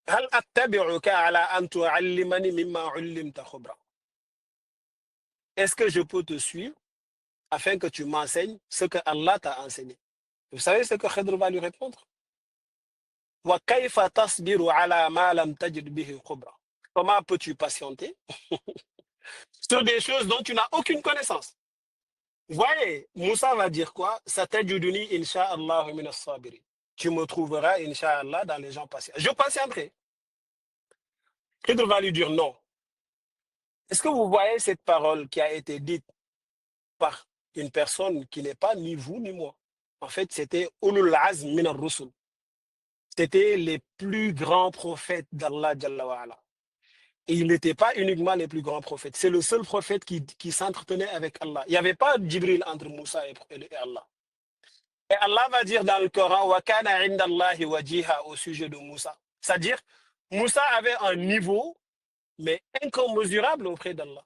هل أتبعك على أن تعلمني مما علمت خبرا. Est-ce que je peux te suivre afin que tu m'enseignes ce que Allah t'a enseigné? Vous savez ce que Khidr va lui répondre? وكيف تصبر على ما لم تجد به خبرا. Comment peux-tu patienter sur des choses dont tu n'as aucune connaissance? Vous voyez, Moussa va dire quoi? Satajuduni insha'Allah min as-sabirin. Tu me trouveras insha'Allah dans les gens patients. Je patienterai. Khidr va lui dire non. Est-ce que vous voyez cette parole qui a été dite par une personne qui n'est pas ni vous ni moi? En fait, c'était Ulul Azm min ar-Rusul. C'était les plus grands prophètes d'Allah Jalla wa ala. Et ils n'étaient pas uniquement les plus grands prophètes. C'est le seul prophète qui s'entretenait avec Allah. Il n'y avait pas Jibril entre Moussa et Allah. Et Allah va dire dans le Coran wa kana inda Allahi wajiha au sujet de Moussa. C'est-à-dire, Moussa avait un niveau, mais incommensurable auprès d'Allah.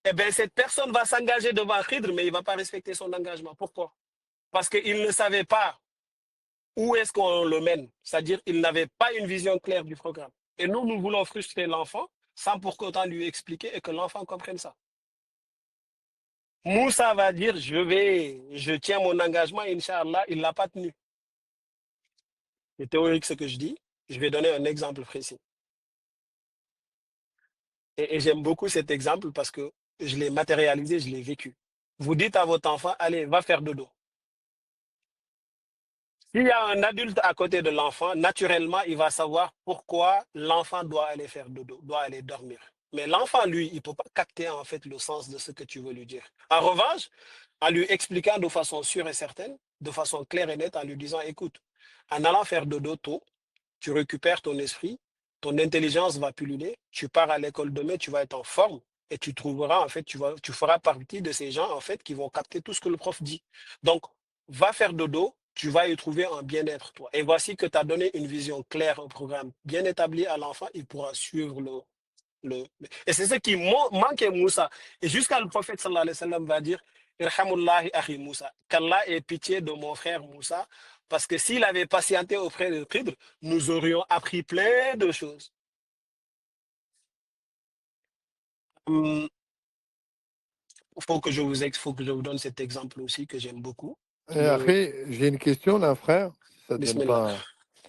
Eh bien, cette personne va s'engager devant Khidr, mais il ne va pas respecter son engagement. Pourquoi? Parce qu'il ne savait pas où est-ce qu'on le mène. C'est-à-dire qu'il n'avait pas une vision claire du programme. Et nous voulons frustrer l'enfant sans pour autant lui expliquer et que l'enfant comprenne ça. Moussa va dire, je tiens mon engagement, Inch'Allah, il ne l'a pas tenu. C'est théorique ce que je dis. Je vais donner un exemple précis. Et j'aime beaucoup cet exemple parce que je l'ai matérialisé, je l'ai vécu. Vous dites à votre enfant, allez, va faire dodo. S'il y a un adulte à côté de l'enfant, naturellement, il va savoir pourquoi l'enfant doit aller faire dodo, doit aller dormir. Mais l'enfant, lui, il ne peut pas capter en fait le sens de ce que tu veux lui dire. En revanche, en lui expliquant de façon sûre et certaine, de façon claire et nette, en lui disant, écoute, en allant faire dodo tôt, tu récupères ton esprit, ton intelligence va pulluler, tu pars à l'école demain, tu vas être en forme et tu trouveras, en fait, tu feras partie de ces gens, en fait, qui vont capter tout ce que le prof dit. Donc, va faire dodo, tu vas y trouver un bien-être, toi. Et voici que tu as donné une vision claire, un programme bien établi à l'enfant, il pourra suivre Et c'est ce qui manquait Moussa. Et jusqu'à le prophète sallallahu alayhi wa sallam va dire, Irhamullahi akhi Moussa, qu'Allah ait pitié de mon frère Moussa, parce que s'il avait patienté auprès de Khidr, nous aurions appris plein de choses. Il faut que je vous donne cet exemple aussi que j'aime beaucoup. Après, j'ai une question là, frère. Si ça ne te donne Bismillah. pas.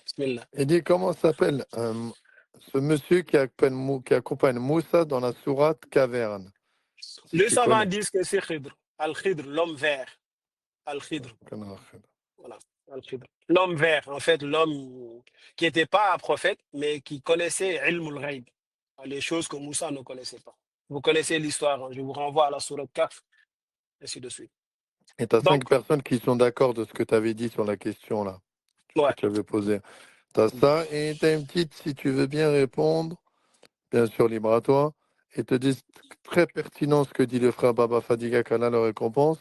Bismillah. Il dit comment s'appelle ce monsieur qui accompagne Moussa dans la sourate Caverne. Les Tu savants connais. disent que c'est Khidr. Al-Khidr, l'homme vert. Al-Khidr. Voilà. Al-Khidr. L'homme vert, en fait, l'homme qui n'était pas un prophète, mais qui connaissait Ilmul Ghaib, les choses que Moussa ne connaissait pas. Vous connaissez l'histoire, hein, je vous renvoie à la sourate Kaf, ainsi de suite. Et tu as 5 Donc, personnes qui sont d'accord de ce que tu avais dit sur la question là, que ouais. tu avais posée. Tu as ça et tu as une petite, si tu veux bien répondre, bien sûr, libre à toi. Et te disent très pertinent ce que dit le frère Baba Fadiga, qu'Allah le récompense.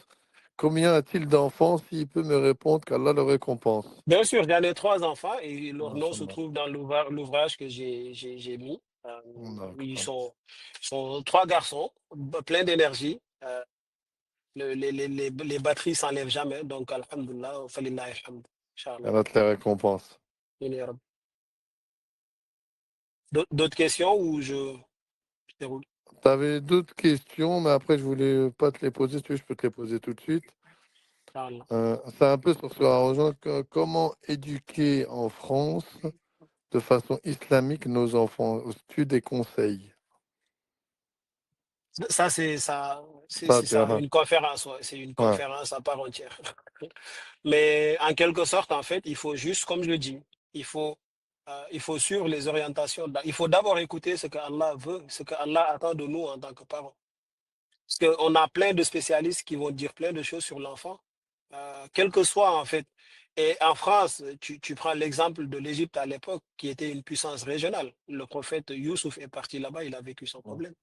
Combien a-t-il d'enfants? S'il peut me répondre, qu'Allah le récompense. Bien sûr, j'en ai 3 enfants et leur nom se Inch'Allah. trouve dans l'ouvrage que j'ai mis. Ils D'accord. sont 3 garçons, pleins d'énergie. Les batteries ne s'enlèvent jamais, donc alhamdulillah, falillahi alhamd. Inch'Allah. Allah te les récompense. D'autres questions ou je déroule? Tu avais d'autres questions, mais après, je voulais pas te les poser. Si tu veux, je peux te les poser tout de suite. Inch'Allah. C'est un peu sur ce à rejoindre. Comment éduquer en France de façon islamique nos enfants? Tu des conseils? Ça, c'est ça, Ça, c'est tu ça, vois. une conférence, ouais, c'est une Ouais. conférence à part entière. Mais en quelque sorte, en fait, il faut juste, comme je le dis, il faut suivre les orientations. Il faut d'abord écouter ce que Allah veut, ce que Allah attend de nous en tant que parents. Parce qu'on a plein de spécialistes qui vont dire plein de choses sur l'enfant, quel que soit en fait. Et en France, tu prends l'exemple de l'Égypte à l'époque, qui était une puissance régionale. Le prophète Youssouf est parti là-bas, il a vécu son problème.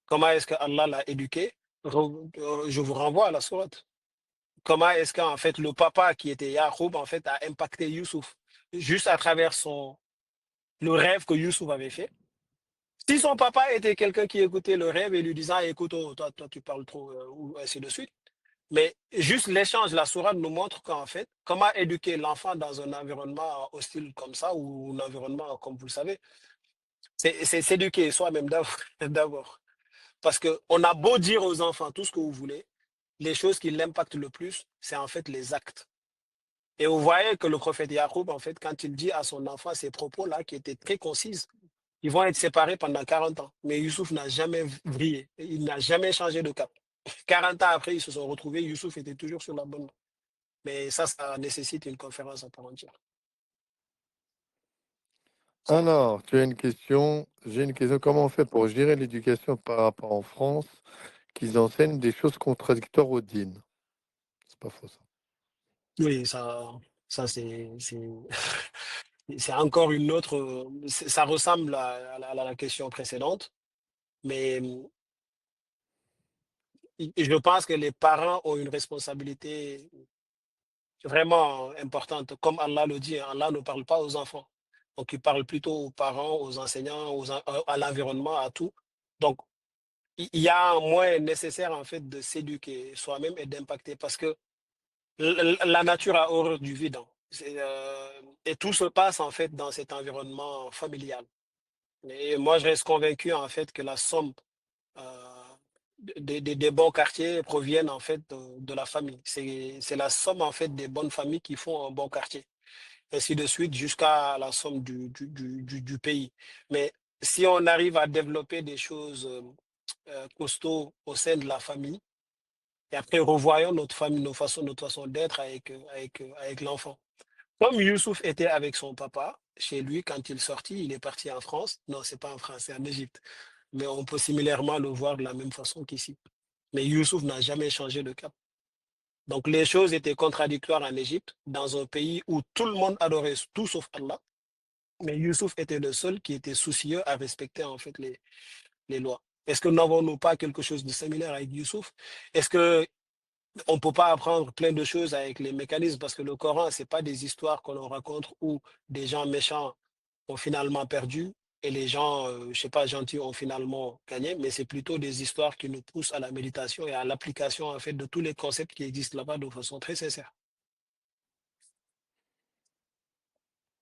Comment est-ce que Allah l'a éduqué? Je vous renvoie à la sourate. Comment est-ce qu'en fait le papa qui était Yacoub en fait a impacté Youssouf juste à travers le rêve que Youssouf avait fait. Si son papa était quelqu'un qui écoutait le rêve et lui disant écoute, oh, toi tu parles trop ou ainsi de suite. Mais juste l'échange, la sourate nous montre qu'en fait, comment éduquer l'enfant dans un environnement hostile comme ça ou un environnement comme vous le savez, c'est s'éduquer soi-même d'abord. d'abord. Parce qu'on a beau dire aux enfants tout ce que vous voulez, les choses qui l'impactent le plus, c'est en fait les actes. Et vous voyez que le prophète Yacoub, en fait, quand il dit à son enfant ces propos-là, qui étaient très concises, ils vont être séparés pendant 40 ans. Mais Youssouf n'a jamais vrillé. Il n'a jamais changé de cap. 40 ans après, ils se sont retrouvés. Youssouf était toujours sur la bonne voie. Mais ça nécessite une conférence à part entière. Alors, tu as une question. J'ai une question. Comment on fait pour gérer l'éducation par rapport en France qu'ils enseignent des choses contradictoires au dîn? C'est pas faux, ça. Oui, ça c'est encore une autre. Ça ressemble à la question précédente, mais je pense que les parents ont une responsabilité vraiment importante. Comme Allah le dit, hein, Allah ne parle pas aux enfants. Donc, il parle plutôt aux parents, aux enseignants, à l'environnement, à tout. Donc, il y a un moyen nécessaire, en fait, de s'éduquer soi-même et d'impacter parce que la nature a horreur du vide, hein. Et tout se passe, en fait, dans cet environnement familial. Et moi, je reste convaincu, en fait, que la somme euh, des bons quartiers proviennent, en fait, de la famille. C'est la somme, en fait, des bonnes familles qui font un bon quartier ainsi de suite, jusqu'à la somme du pays. Mais si on arrive à développer des choses costauds au sein de la famille, et après revoyons notre famille, notre façon d'être avec l'enfant. Comme Youssouf était avec son papa, chez lui, quand il sortit, il est parti en France. Non, c'est pas en France, c'est en Égypte. Mais on peut similairement le voir de la même façon qu'ici. Mais Youssouf n'a jamais changé de cap. Donc les choses étaient contradictoires en Égypte, dans un pays où tout le monde adorait tout sauf Allah. Mais Youssouf était le seul qui était soucieux à respecter en fait les lois. Est-ce que n'avons-nous pas quelque chose de similaire avec Youssouf? Est-ce que on ne peut pas apprendre plein de choses avec les mécanismes parce que le Coran, ce n'est pas des histoires qu'on rencontre où des gens méchants ont finalement perdu et les gens, je ne sais pas, gentils ont finalement gagné, mais c'est plutôt des histoires qui nous poussent à la méditation et à l'application en fait de tous les concepts qui existent là-bas de façon très sincère.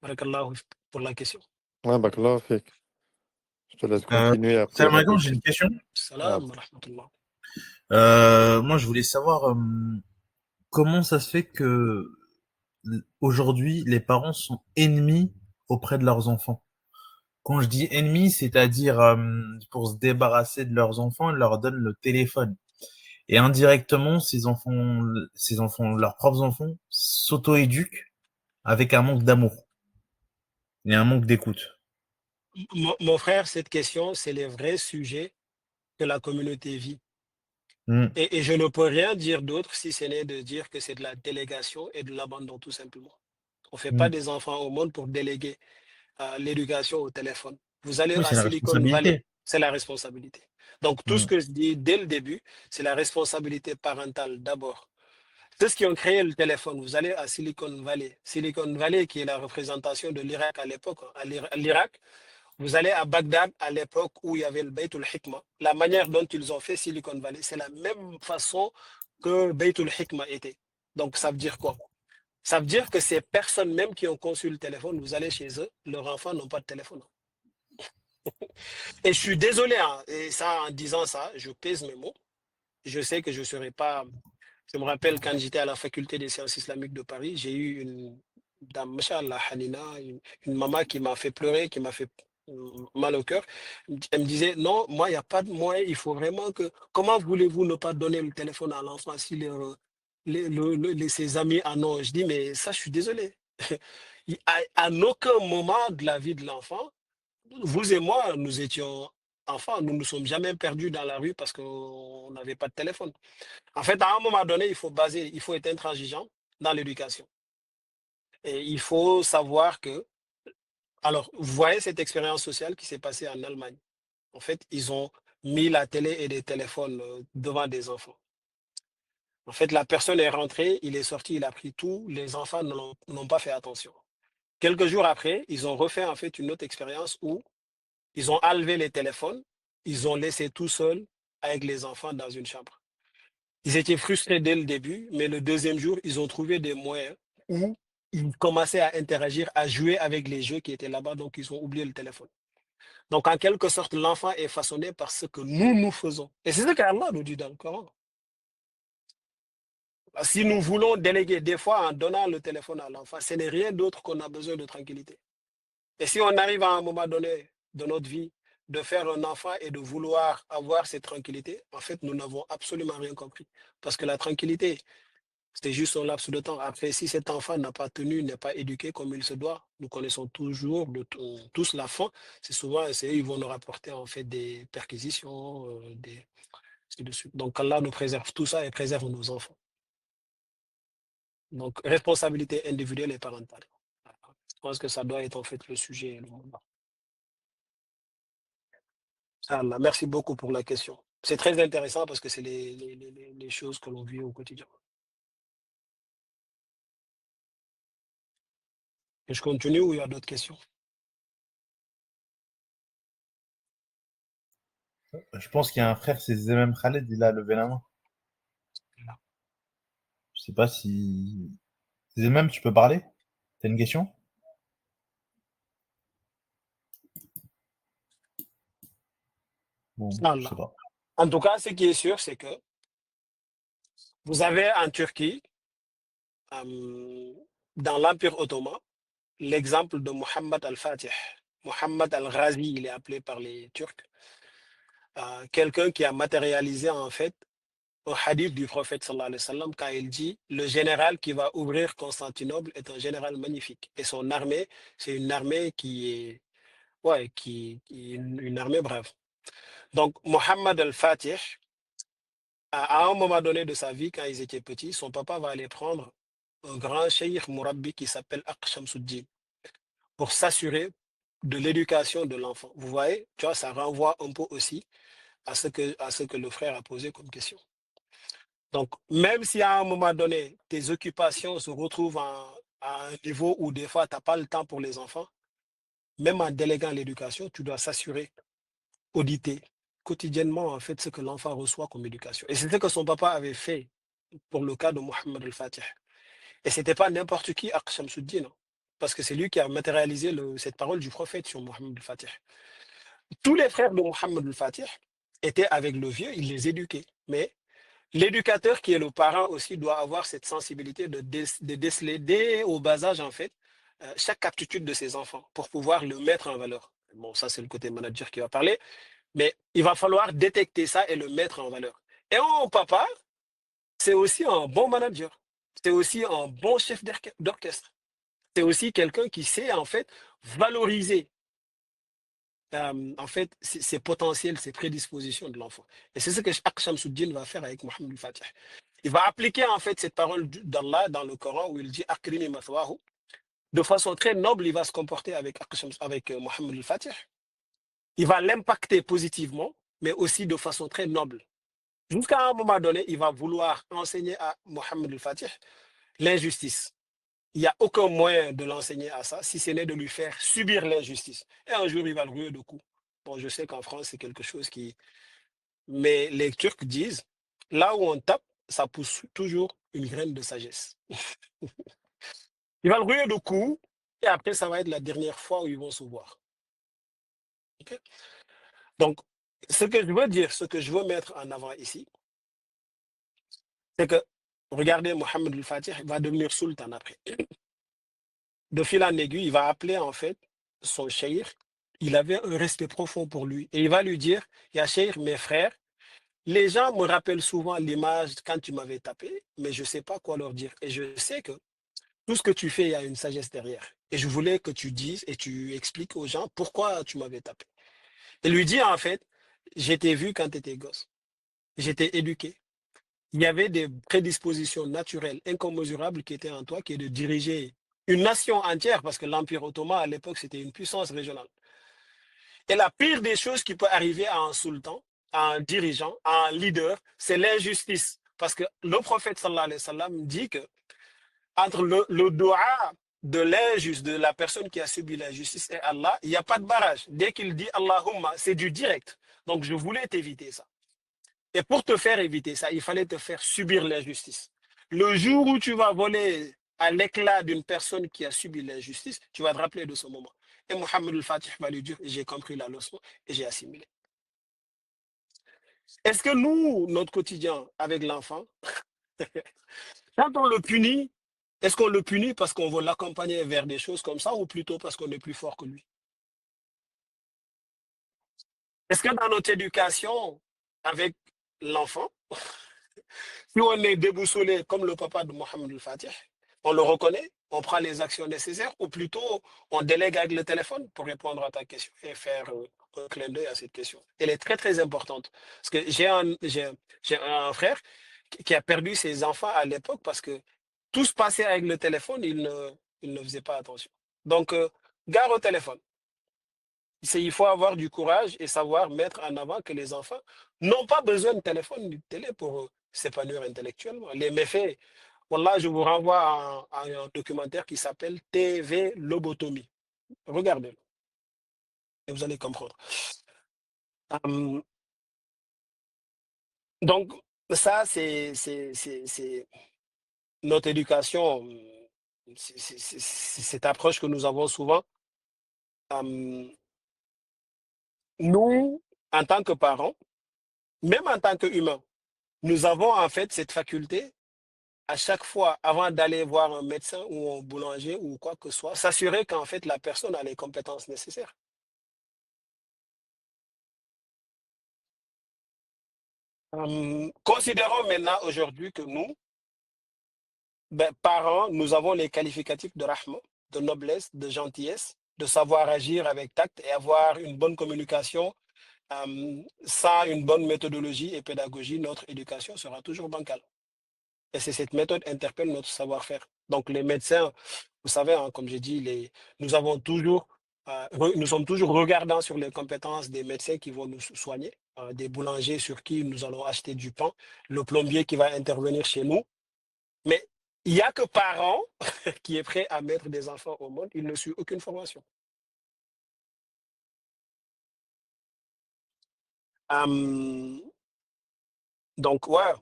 Barakallahu pour la question. Ouais, bah, là, je te laisse continuer après, il y Salam aura alaikum, d'autres j'ai une questions. question. Ah, Salam wa rahmatullah. Moi, je voulais savoir comment ça se fait que aujourd'hui les parents sont ennemis auprès de leurs enfants. Quand je dis ennemis, c'est-à-dire pour se débarrasser de leurs enfants, ils leur donnent le téléphone. Et indirectement, leurs propres enfants, s'auto-éduquent avec un manque d'amour et un manque d'écoute. Mon frère, cette question, c'est les vrais sujets que la communauté vit. Hmm. Et je ne peux rien dire d'autre si ce n'est de dire que c'est de la délégation et de l'abandon, tout simplement. On ne fait pas Hmm. des enfants au monde pour déléguer l'éducation au téléphone. Vous allez Oui, à c'est la Silicon Valley, responsabilité. c'est la responsabilité. Donc, tout ce Hmm. que je dis dès le début, c'est la responsabilité parentale d'abord. Ceux qui ont créé le téléphone, vous allez à Silicon Valley. Silicon Valley, qui est la représentation de l'Irak à l'époque, hein, à l'Irak, vous allez à Bagdad à l'époque où il y avait le Beit al-Hikma. La manière dont ils ont fait Silicon Valley, c'est la même façon que Beit al-Hikma était. Donc, ça veut dire quoi? Ça veut dire que ces personnes même qui ont conçu le téléphone, vous allez chez eux, leurs enfants n'ont pas de téléphone. Et je suis désolé, hein, et ça, en disant ça, je pèse mes mots. Je sais que je ne serai pas. Je me rappelle quand j'étais à la faculté des sciences islamiques de Paris, j'ai eu une dame, Machallah, Hanina, une maman qui m'a fait pleurer, qui m'a fait mal au cœur. Elle me disait, non, moi, il n'y a pas de moyen, il faut vraiment que. Comment voulez-vous ne pas donner le téléphone à l'enfant si ses amis en ont? Je dis, mais ça, je suis désolé. À aucun moment de la vie de l'enfant, vous et moi, nous étions enfants, nous ne nous sommes jamais perdus dans la rue parce qu'on n'avait pas de téléphone. En fait, à un moment donné, il faut être intransigeant dans l'éducation. Et il faut savoir que, alors, vous voyez cette expérience sociale qui s'est passée en Allemagne. En fait, ils ont mis la télé et des téléphones devant des enfants. En fait, la personne est rentrée, il est sorti, il a pris tout, les enfants n'ont pas fait attention. Quelques jours après, ils ont refait en fait une autre expérience où ils ont enlevé les téléphones, ils ont laissé tout seul avec les enfants dans une chambre. Ils étaient frustrés dès le début, mais le deuxième jour, ils ont trouvé des moyens où ils commençaient à interagir, à jouer avec les jeux qui étaient là-bas, donc ils ont oublié le téléphone. Donc, en quelque sorte, l'enfant est façonné par ce que nous faisons. Et c'est ce qu'Allah nous dit dans le Coran. Si nous voulons déléguer, des fois, en donnant le téléphone à l'enfant, ce n'est rien d'autre qu'on a besoin de tranquillité. Et si on arrive à un moment donné de notre vie de faire un enfant et de vouloir avoir cette tranquillité, en fait, nous n'avons absolument rien compris. Parce que la tranquillité, c'est juste un laps de temps. Après, si cet enfant n'a pas tenu, n'est pas éduqué comme il se doit, nous connaissons toujours tous la fin. C'est souvent, ils vont nous rapporter en fait des perquisitions, ainsi de suite. Donc Allah nous préserve tout ça et préserve nos enfants. Donc responsabilité individuelle et parentale. Je pense que ça doit être en fait le sujet. Allah, merci beaucoup pour la question. C'est très intéressant parce que c'est les choses que l'on vit au quotidien. Et je continue ou il y a d'autres questions? Je pense qu'il y a un frère, c'est Zemem Khaled, il a levé la main. Je sais pas si... Zemem, tu peux parler? T'as une question? Bon, je sais Allah. pas. En tout cas, ce qui est sûr, c'est que vous avez en Turquie, dans l'Empire ottoman, l'exemple de Mohammed al-Fatih. Mohammed al-Ghazi, il est appelé par les Turcs. Quelqu'un qui a matérialisé en fait un hadith du prophète sallallahu alayhi wa sallam quand il dit le général qui va ouvrir Constantinople est un général magnifique. Et son armée, c'est une armée qui est, ouais, une armée brave. Donc, Mohammed al-Fatih, à un moment donné de sa vie, quand ils étaient petits, son papa va aller prendre un grand cheikh Mourabbi qui s'appelle Aqshamsuddin pour s'assurer de l'éducation de l'enfant. Vous voyez, tu vois, ça renvoie un peu aussi à ce que le frère a posé comme question. Donc, même si à un moment donné, tes occupations se retrouvent à un niveau où des fois, tu n'as pas le temps pour les enfants, même en déléguant l'éducation, tu dois s'assurer, auditer quotidiennement en fait ce que l'enfant reçoit comme éducation. Et c'est ce que son papa avait fait pour le cas de Mohammed al-Fatih. Et ce n'était pas n'importe qui, Aqshamsuddin, non, parce que c'est lui qui a matérialisé cette parole du prophète sur Mohammed al-Fatih. Tous les frères de Mohammed al-Fatih étaient avec le vieux, il les éduquait. Mais l'éducateur qui est le parent aussi doit avoir cette sensibilité de déceler dès au bas âge, en fait, chaque aptitude de ses enfants pour pouvoir le mettre en valeur. Bon, ça, c'est le côté manager qui va parler, mais il va falloir détecter ça et le mettre en valeur. Et un papa, c'est aussi un bon manager. C'est aussi un bon chef d'orchestre. C'est aussi quelqu'un qui sait, en fait, valoriser en fait, ses potentiels, ses prédispositions de l'enfant. Et c'est ce que Shamsuddin va faire avec Mohammed al-Fatih. Il va appliquer en fait cette parole d'Allah dans le Coran où il dit Akrimi mathwahu. De façon très noble, il va se comporter avec Mohammed al-Fatih. Il va l'impacter positivement, mais aussi de façon très noble. Jusqu'à un moment donné, il va vouloir enseigner à Mohammed al-Fatih l'injustice. Il n'y a aucun moyen de l'enseigner à ça, si ce n'est de lui faire subir l'injustice. Et un jour, il va le ruer de coups. Bon, je sais qu'en France, c'est quelque chose qui... Mais les Turcs disent, là où on tape, ça pousse toujours une graine de sagesse. Il va le ruer de coups, et après, ça va être la dernière fois où ils vont se voir. Ok. Donc, ce que je veux dire, ce que je veux mettre en avant ici, c'est que, regardez, Mohamed al-Fatih va devenir sultan après. De fil en aiguille, il va appeler en fait son cheikh. Il avait un respect profond pour lui. Et il va lui dire, ya cheikh, mes frères, les gens me rappellent souvent l'image quand tu m'avais tapé, mais je ne sais pas quoi leur dire. Et je sais que tout ce que tu fais, il y a une sagesse derrière. Et je voulais que tu dises et tu expliques aux gens pourquoi tu m'avais tapé. Et lui dit en fait, j'étais vu quand tu étais gosse. J'étais éduqué. Il y avait des prédispositions naturelles incommensurables qui étaient en toi, qui est de diriger une nation entière, parce que l'Empire ottoman, à l'époque, c'était une puissance régionale. Et la pire des choses qui peut arriver à un sultan, à un dirigeant, à un leader, c'est l'injustice. Parce que le prophète sallallahu alayhi wa sallam dit que entre le doua de l'injuste, de la personne qui a subi l'injustice et Allah, il n'y a pas de barrage. Dès qu'il dit Allahumma, c'est du direct. Donc je voulais t'éviter ça. Et pour te faire éviter ça, il fallait te faire subir l'injustice. Le jour où tu vas voler à l'éclat d'une personne qui a subi l'injustice, tu vas te rappeler de ce moment. Et Mohamed al-Fatih va lui dire, j'ai compris la leçon et j'ai assimilé. Est-ce que nous, notre quotidien avec l'enfant, quand on le punit, est-ce qu'on le punit parce qu'on veut l'accompagner vers des choses comme ça ou plutôt parce qu'on est plus fort que lui? Est-ce que dans notre éducation avec l'enfant, si on est déboussolé comme le papa de Mohamed al-Fatih, on le reconnaît, on prend les actions nécessaires ou plutôt on délègue avec le téléphone pour répondre à ta question et faire un clin d'œil à cette question. Elle est très très importante. Parce que j'ai un frère qui a perdu ses enfants à l'époque parce que tout se passait avec le téléphone, il ne faisait pas attention. Donc, gare au téléphone. Il faut avoir du courage et savoir mettre en avant que les enfants n'ont pas besoin de téléphone ni de télé pour s'épanouir intellectuellement. Les méfaits, voilà, je vous renvoie à un documentaire qui s'appelle TV Lobotomie. Regardez-le et vous allez comprendre. Hum, donc, ça, c'est notre éducation, c'est cette approche que nous avons souvent. Hum, Nous, en tant que parents, même en tant qu'humains, nous avons en fait cette faculté à chaque fois, avant d'aller voir un médecin ou un boulanger ou quoi que ce soit, s'assurer qu'en fait la personne a les compétences nécessaires. Considérons maintenant aujourd'hui que nous, ben, parents, nous avons les qualificatifs de rahma, de noblesse, de gentillesse, de savoir agir avec tact et avoir une bonne communication. Sans une bonne méthodologie et pédagogie, notre éducation sera toujours bancale. Et c'est cette méthode interpelle notre savoir-faire. Donc les médecins, vous savez, hein, comme j'ai dit, nous avons toujours, nous sommes toujours regardants sur les compétences des médecins qui vont nous soigner, des boulangers sur qui nous allons acheter du pain, le plombier qui va intervenir chez nous. Mais il n'y a que parents qui est prêt à mettre des enfants au monde, ils ne suivent aucune formation. Euh, donc, ouais,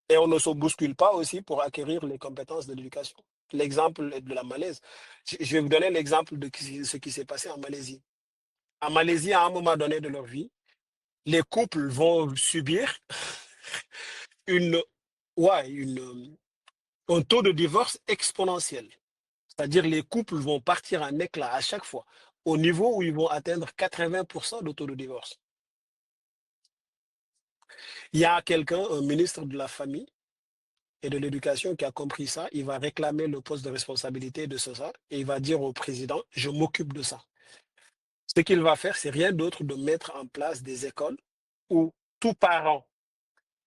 et on ne se bouscule pas aussi pour acquérir les compétences de l'éducation. L'exemple de la Malaise. Je vais vous donner l'exemple de ce qui s'est passé en Malaisie. En Malaisie, à un moment donné de leur vie, les couples vont subir une, ouais, un taux de divorce exponentiel. C'est-à-dire les couples vont partir en éclats à chaque fois, au niveau où ils vont atteindre 80% de taux de divorce. Il y a quelqu'un, un ministre de la Famille et de l'Éducation qui a compris ça, il va réclamer le poste de responsabilité de ça et il va dire au président, je m'occupe de ça. Ce qu'il va faire, c'est rien d'autre de mettre en place des écoles où tout parent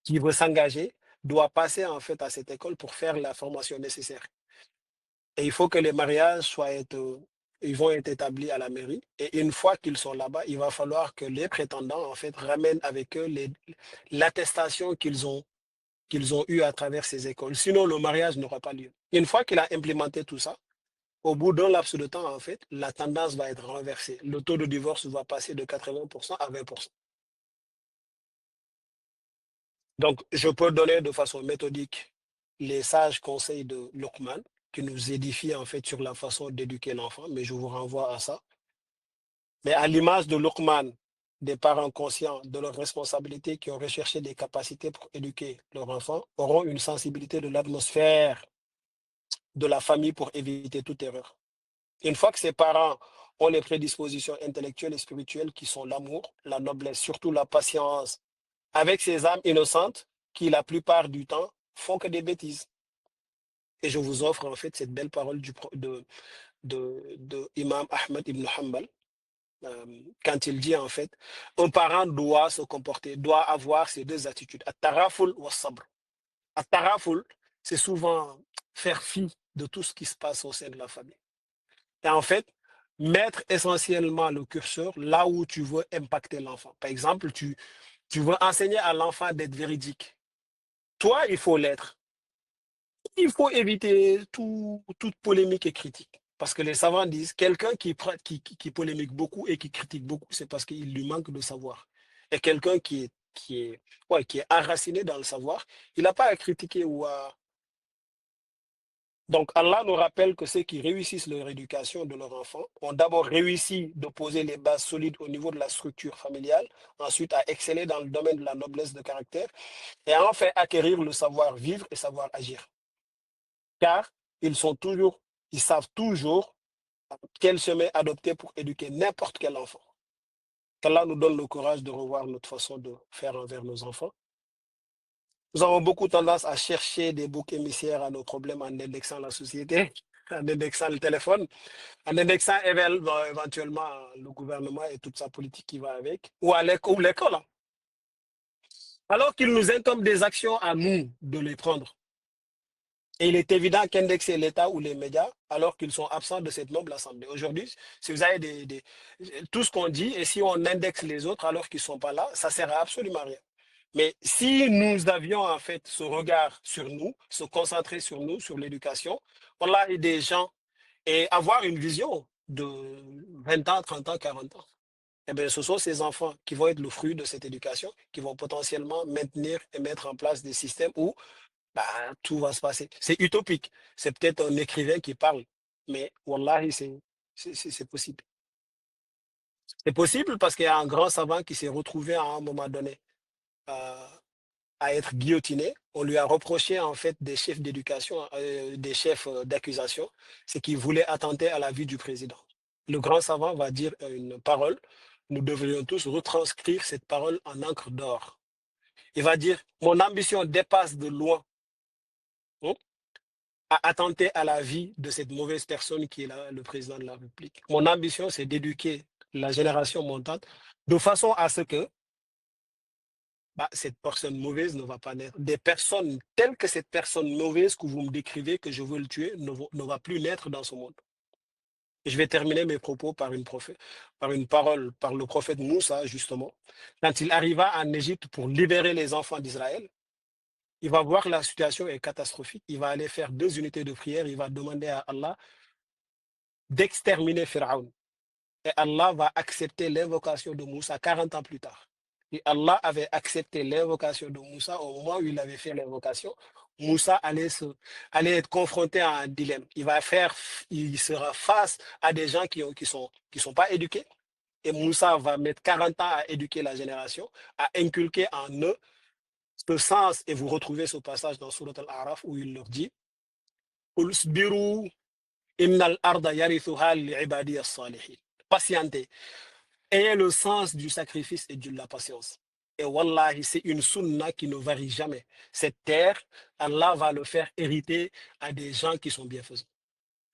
qui veut s'engager doit passer en fait à cette école pour faire la formation nécessaire. Et il faut que les mariages ils vont être établis à la mairie. Et une fois qu'ils sont là-bas, il va falloir que les prétendants en fait ramènent avec eux l'attestation qu'ils ont eue à travers ces écoles. Sinon, le mariage n'aura pas lieu. Une fois qu'il a implémenté tout ça, au bout d'un laps de temps, en fait, la tendance va être renversée. Le taux de divorce va passer de 80% à 20%. Donc, je peux donner de façon méthodique les sages conseils de Luqman qui nous édifient en fait sur la façon d'éduquer l'enfant, mais je vous renvoie à ça. Mais à l'image de Luqman, des parents conscients de leurs responsabilités qui ont recherché des capacités pour éduquer leurs enfants auront une sensibilité de l'atmosphère de la famille pour éviter toute erreur. Une fois que ces parents ont les prédispositions intellectuelles et spirituelles qui sont l'amour, la noblesse, surtout la patience, avec ces âmes innocentes qui, la plupart du temps, font que des bêtises. Et je vous offre en fait cette belle parole de Imam Ahmed ibn Hanbal, quand il dit en fait, un parent doit se comporter, doit avoir ces deux attitudes, at-taraful wa sabr. At-taraful, c'est souvent faire fi de tout ce qui se passe au sein de la famille. Et en fait, mettre essentiellement le curseur là où tu veux impacter l'enfant. Par exemple, tu veux enseigner à l'enfant d'être véridique. Toi, il faut l'être. Il faut éviter toute polémique et critique. Parce que les savants disent, quelqu'un qui polémique beaucoup et qui critique beaucoup, c'est parce qu'il lui manque de savoir. Et quelqu'un qui est enraciné dans le savoir, il n'a pas à critiquer ou à... Donc Allah nous rappelle que ceux qui réussissent leur éducation de leur enfant ont d'abord réussi de poser les bases solides au niveau de la structure familiale, ensuite à exceller dans le domaine de la noblesse de caractère, et à enfin acquérir le savoir-vivre et savoir-agir. Car ils savent toujours quel chemin adopter pour éduquer n'importe quel enfant. Qu'Allah nous donne le courage de revoir notre façon de faire envers nos enfants. Nous avons beaucoup tendance à chercher des boucs émissaires à nos problèmes en indexant la société, en indexant le téléphone, en indexant éventuellement le gouvernement et toute sa politique qui va avec, ou à l'école. Alors qu'il nous incombe des actions à nous de les prendre. Et il est évident qu'indexer l'État ou les médias, alors qu'ils sont absents de cette noble assemblée. Aujourd'hui, si vous avez tout ce qu'on dit, et si on indexe les autres alors qu'ils ne sont pas là, ça ne sert à absolument rien. Mais si nous avions en fait ce regard sur nous, se concentrer sur nous, sur l'éducation, on a des gens et avoir une vision de 20 ans, 30 ans, 40 ans. Eh bien, ce sont ces enfants qui vont être le fruit de cette éducation, qui vont potentiellement maintenir et mettre en place des systèmes où bah, tout va se passer. C'est utopique. C'est peut-être un écrivain qui parle, mais wallahi, c'est possible. C'est possible parce qu'il y a un grand savant qui s'est retrouvé à un moment donné euh, à être guillotiné. On lui a reproché en fait des chefs d'éducation, des chefs d'accusation, c'est qu'il voulait attenter à la vie du président. Le grand savant va dire une parole. Nous devrions tous retranscrire cette parole en encre d'or. Il va dire, mon ambition dépasse de loin, hein, à attenter à la vie de cette mauvaise personne qui est là, le président de la République. Mon ambition, c'est d'éduquer la génération montante de façon à ce que cette personne mauvaise ne va pas naître. Des personnes telles que cette personne mauvaise que vous me décrivez, que je veux le tuer, ne va plus naître dans ce monde. Et je vais terminer mes propos par une parole, par le prophète Moussa, justement. Quand il arriva en Égypte pour libérer les enfants d'Israël, il va voir que la situation est catastrophique. Il va aller faire 2 unités de prière. Il va demander à Allah d'exterminer Pharaon. Et Allah va accepter l'invocation de Moussa 40 ans plus tard. Et Allah avait accepté l'invocation de Moussa au moment où il avait fait l'invocation. Moussa allait être confronté à un dilemme. Il sera face à des gens qui sont pas éduqués. Et Moussa va mettre 40 ans à éduquer la génération, à inculquer en eux ce sens. Et vous retrouvez ce passage dans Surat Al-A'raf où il leur dit Ulsbiru innal arda yarithuha li'ibadiy as-salihin. Patientez. Ayez le sens du sacrifice et de la patience. Et wallahi, c'est une sunna qui ne varie jamais. Cette terre, Allah va le faire hériter à des gens qui sont bienfaisants.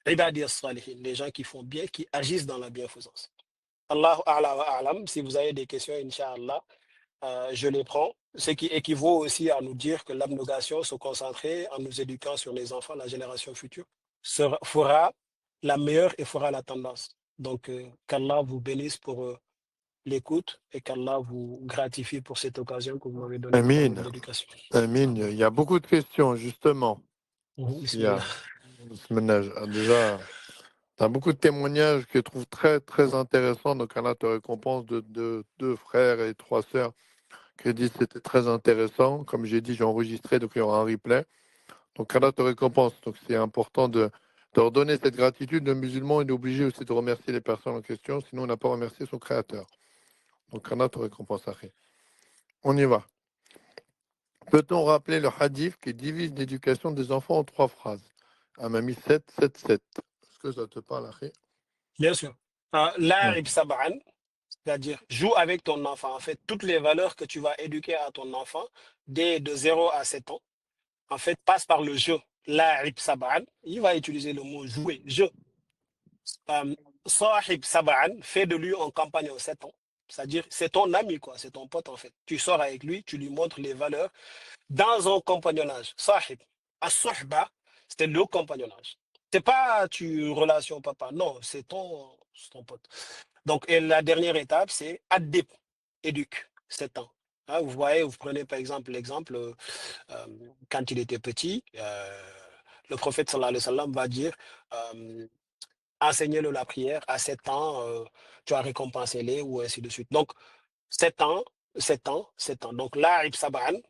Ibadi as-salihin, les gens qui font bien, qui agissent dans la bienfaisance. Allahu a'la wa a'lam. Si vous avez des questions, Inch'Allah, je les prends. Ce qui équivaut aussi à nous dire que l'abnégation, se concentrer en nous éduquant sur les enfants, la génération future, fera la meilleure et fera la tendance. Donc, qu'Allah vous bénisse pour l'écoute et qu'Allah vous gratifie pour cette occasion que vous m'avez donnée de parler Amin. d'éducation. Amin. Il y a beaucoup de questions, justement. Il y a, Bismillah. déjà, tu as beaucoup de témoignages que je trouve très, très intéressants. Donc, Allah te récompense de 2 frères et 3 sœurs qui disent que c'était très intéressant. Comme j'ai dit, j'ai enregistré, donc il y aura un replay. Donc, Allah te récompense. Donc, c'est important De leur donner cette gratitude, le musulman est obligé aussi de remercier les personnes en question, sinon on n'a pas remercié son créateur. Donc Allah te récompensera. On y va. Peut-on rappeler le hadith qui divise l'éducation des enfants en 3 phrases? Amami 7, 7, 7. Est-ce que ça te parle, Akhi? Bien sûr. La'ib sab'an, c'est-à-dire joue avec ton enfant. En fait, toutes les valeurs que tu vas éduquer à ton enfant dès de 0 à 7 ans, en fait, passe par le jeu. La'ib sab'an, il va utiliser le mot jouer, jeu. Sahib sab'an, fais de lui un compagnon 7 ans. C'est-à-dire, c'est ton ami, quoi, c'est ton pote, en fait. Tu sors avec lui, tu lui montres les valeurs dans un compagnonnage. Sahib. As-suhba, c'était le compagnonnage. C'est pas tu relation papa, non, c'est ton pote. Donc, et la dernière étape, c'est addib, éduque, 7 ans. Hein, vous voyez, vous prenez par exemple l'exemple, quand il était petit, le prophète sallallahu alayhi wa sallam va dire, enseignez-le la prière, à 7 ans, tu as récompensé les, ou ainsi de suite. Donc, 7 ans, 7 ans, 7 ans. Donc, la'ib sab'an,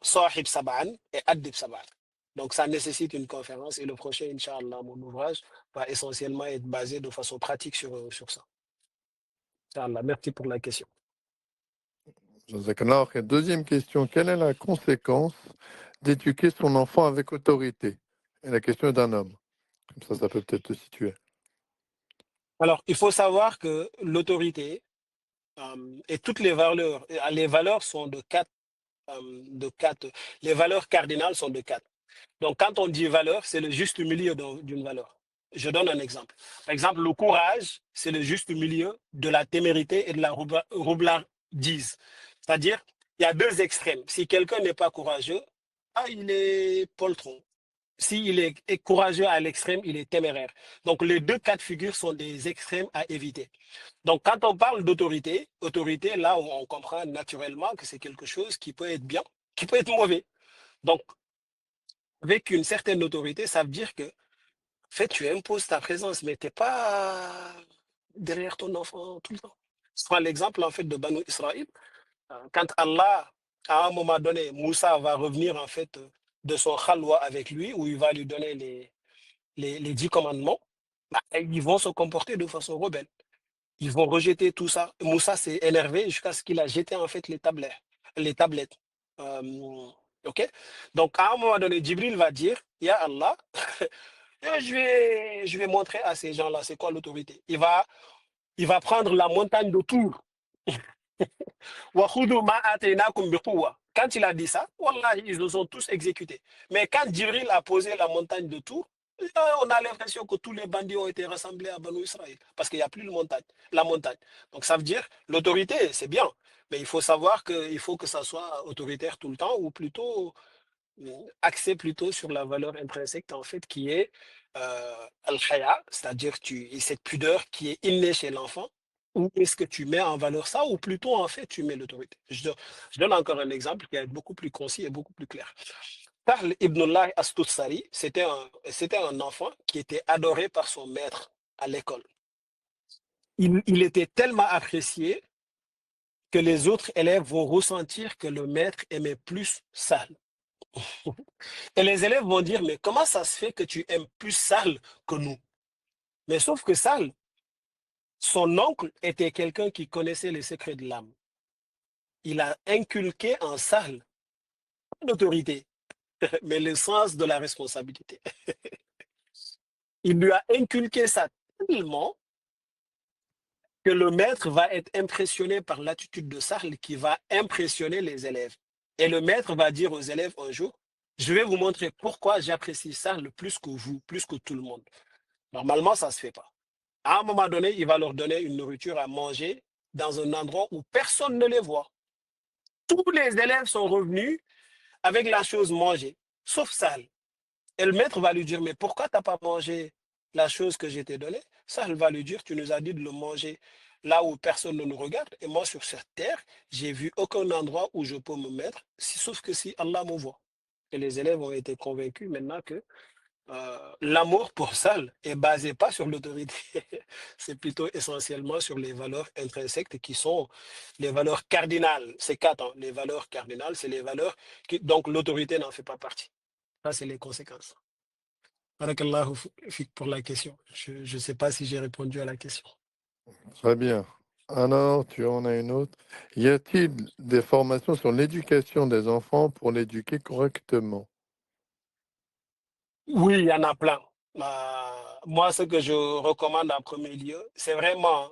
sahib sab'an et addib sab'an. Donc, ça nécessite une conférence et le prochain, Inch'Allah, mon ouvrage va essentiellement être basé de façon pratique sur ça. Inch'Allah, merci pour la question. Jazakallah. Deuxième question, quelle est la conséquence d'éduquer son enfant avec autorité? Et la question est d'un homme. Comme ça peut peut-être te situer. Alors, il faut savoir que l'autorité et toutes les valeurs sont de quatre, les valeurs cardinales sont de 4. Donc, quand on dit valeur, c'est le juste milieu d'une valeur. Je donne un exemple. Par exemple, le courage, c'est le juste milieu de la témérité et de la roublardise. C'est-à-dire, il y a 2 extrêmes. Si quelqu'un n'est pas courageux, il est poltron. S'il est courageux à l'extrême, il est téméraire. Donc, les 2 cas de figure sont des extrêmes à éviter. Donc, quand on parle d'autorité, autorité, là, on comprend naturellement que c'est quelque chose qui peut être bien, qui peut être mauvais. Donc, avec une certaine autorité, ça veut dire que, en fait, tu imposes ta présence, mais tu n'es pas derrière ton enfant tout le temps. Je prends l'exemple, en fait, de Banu Israël. Quand Allah, à un moment donné, Moussa va revenir, en fait, de son khalwa avec lui, où il va lui donner les 10 commandements, ils vont se comporter de façon rebelle. Ils vont rejeter tout ça. Moussa s'est énervé jusqu'à ce qu'il a jeté en fait les tablettes. Les tablettes. OK? Donc, à un moment donné, Djibril va dire, Ya Allah, je vais montrer à ces gens-là c'est quoi l'autorité. Il va prendre la montagne de Tour. Wa khudhu ma ataynakum biquwwa. Quand il a dit ça, Wallah, ils nous ont tous exécutés. Mais quand Djibril a posé la montagne de Tour, on a l'impression que tous les bandits ont été rassemblés à Banu Israël parce qu'il n'y a plus la montagne. Donc ça veut dire l'autorité, c'est bien, mais il faut savoir qu'il faut que ça soit autoritaire tout le temps ou plutôt axé plutôt sur la valeur intrinsèque en fait qui est al-haya, c'est-à-dire cette pudeur qui est innée chez l'enfant. Ou est-ce que tu mets en valeur ça ou plutôt en fait tu mets l'autorité. Je donne encore un exemple qui est beaucoup plus concis et beaucoup plus clair. Sahl ibn Allah Astutsari, c'était un enfant qui était adoré par son maître à l'école. Il était tellement apprécié que les autres élèves vont ressentir que le maître aimait plus Sahl. Et les élèves vont dire, mais comment ça se fait que tu aimes plus Sahl que nous? Mais sauf que Sahl, son oncle était quelqu'un qui connaissait les secrets de l'âme. Il a inculqué en Sahl l'autorité, mais le sens de la responsabilité. Il lui a inculqué ça tellement que le maître va être impressionné par l'attitude de Sahl qui va impressionner les élèves. Et le maître va dire aux élèves un jour, je vais vous montrer pourquoi j'apprécie Sahl plus que vous, plus que tout le monde. Normalement, ça ne se fait pas. À un moment donné, il va leur donner une nourriture à manger dans un endroit où personne ne les voit. Tous les élèves sont revenus avec la chose mangée, sauf Sahl. Et le maître va lui dire, mais pourquoi tu n'as pas mangé la chose que je t'ai donnée? Sahl va lui dire, tu nous as dit de le manger là où personne ne nous regarde. Et moi, sur cette terre, j'ai vu aucun endroit où je peux me mettre, sauf que si Allah me voit. Et les élèves ont été convaincus maintenant que l'amour pour Sahl est basé pas sur l'autorité, c'est plutôt essentiellement sur les valeurs intrinsèques qui sont les valeurs cardinales. C'est 4 ans. Les valeurs cardinales, c'est les valeurs donc l'autorité n'en fait pas partie. Ça, c'est les conséquences. Barakallahu fik pour la question. Je ne sais pas si j'ai répondu à la question. Très bien. Alors, tu en as une autre. Y a-t-il des formations sur l'éducation des enfants pour l'éduquer correctement? Oui, il y en a plein. Moi, ce que je recommande en premier lieu, c'est vraiment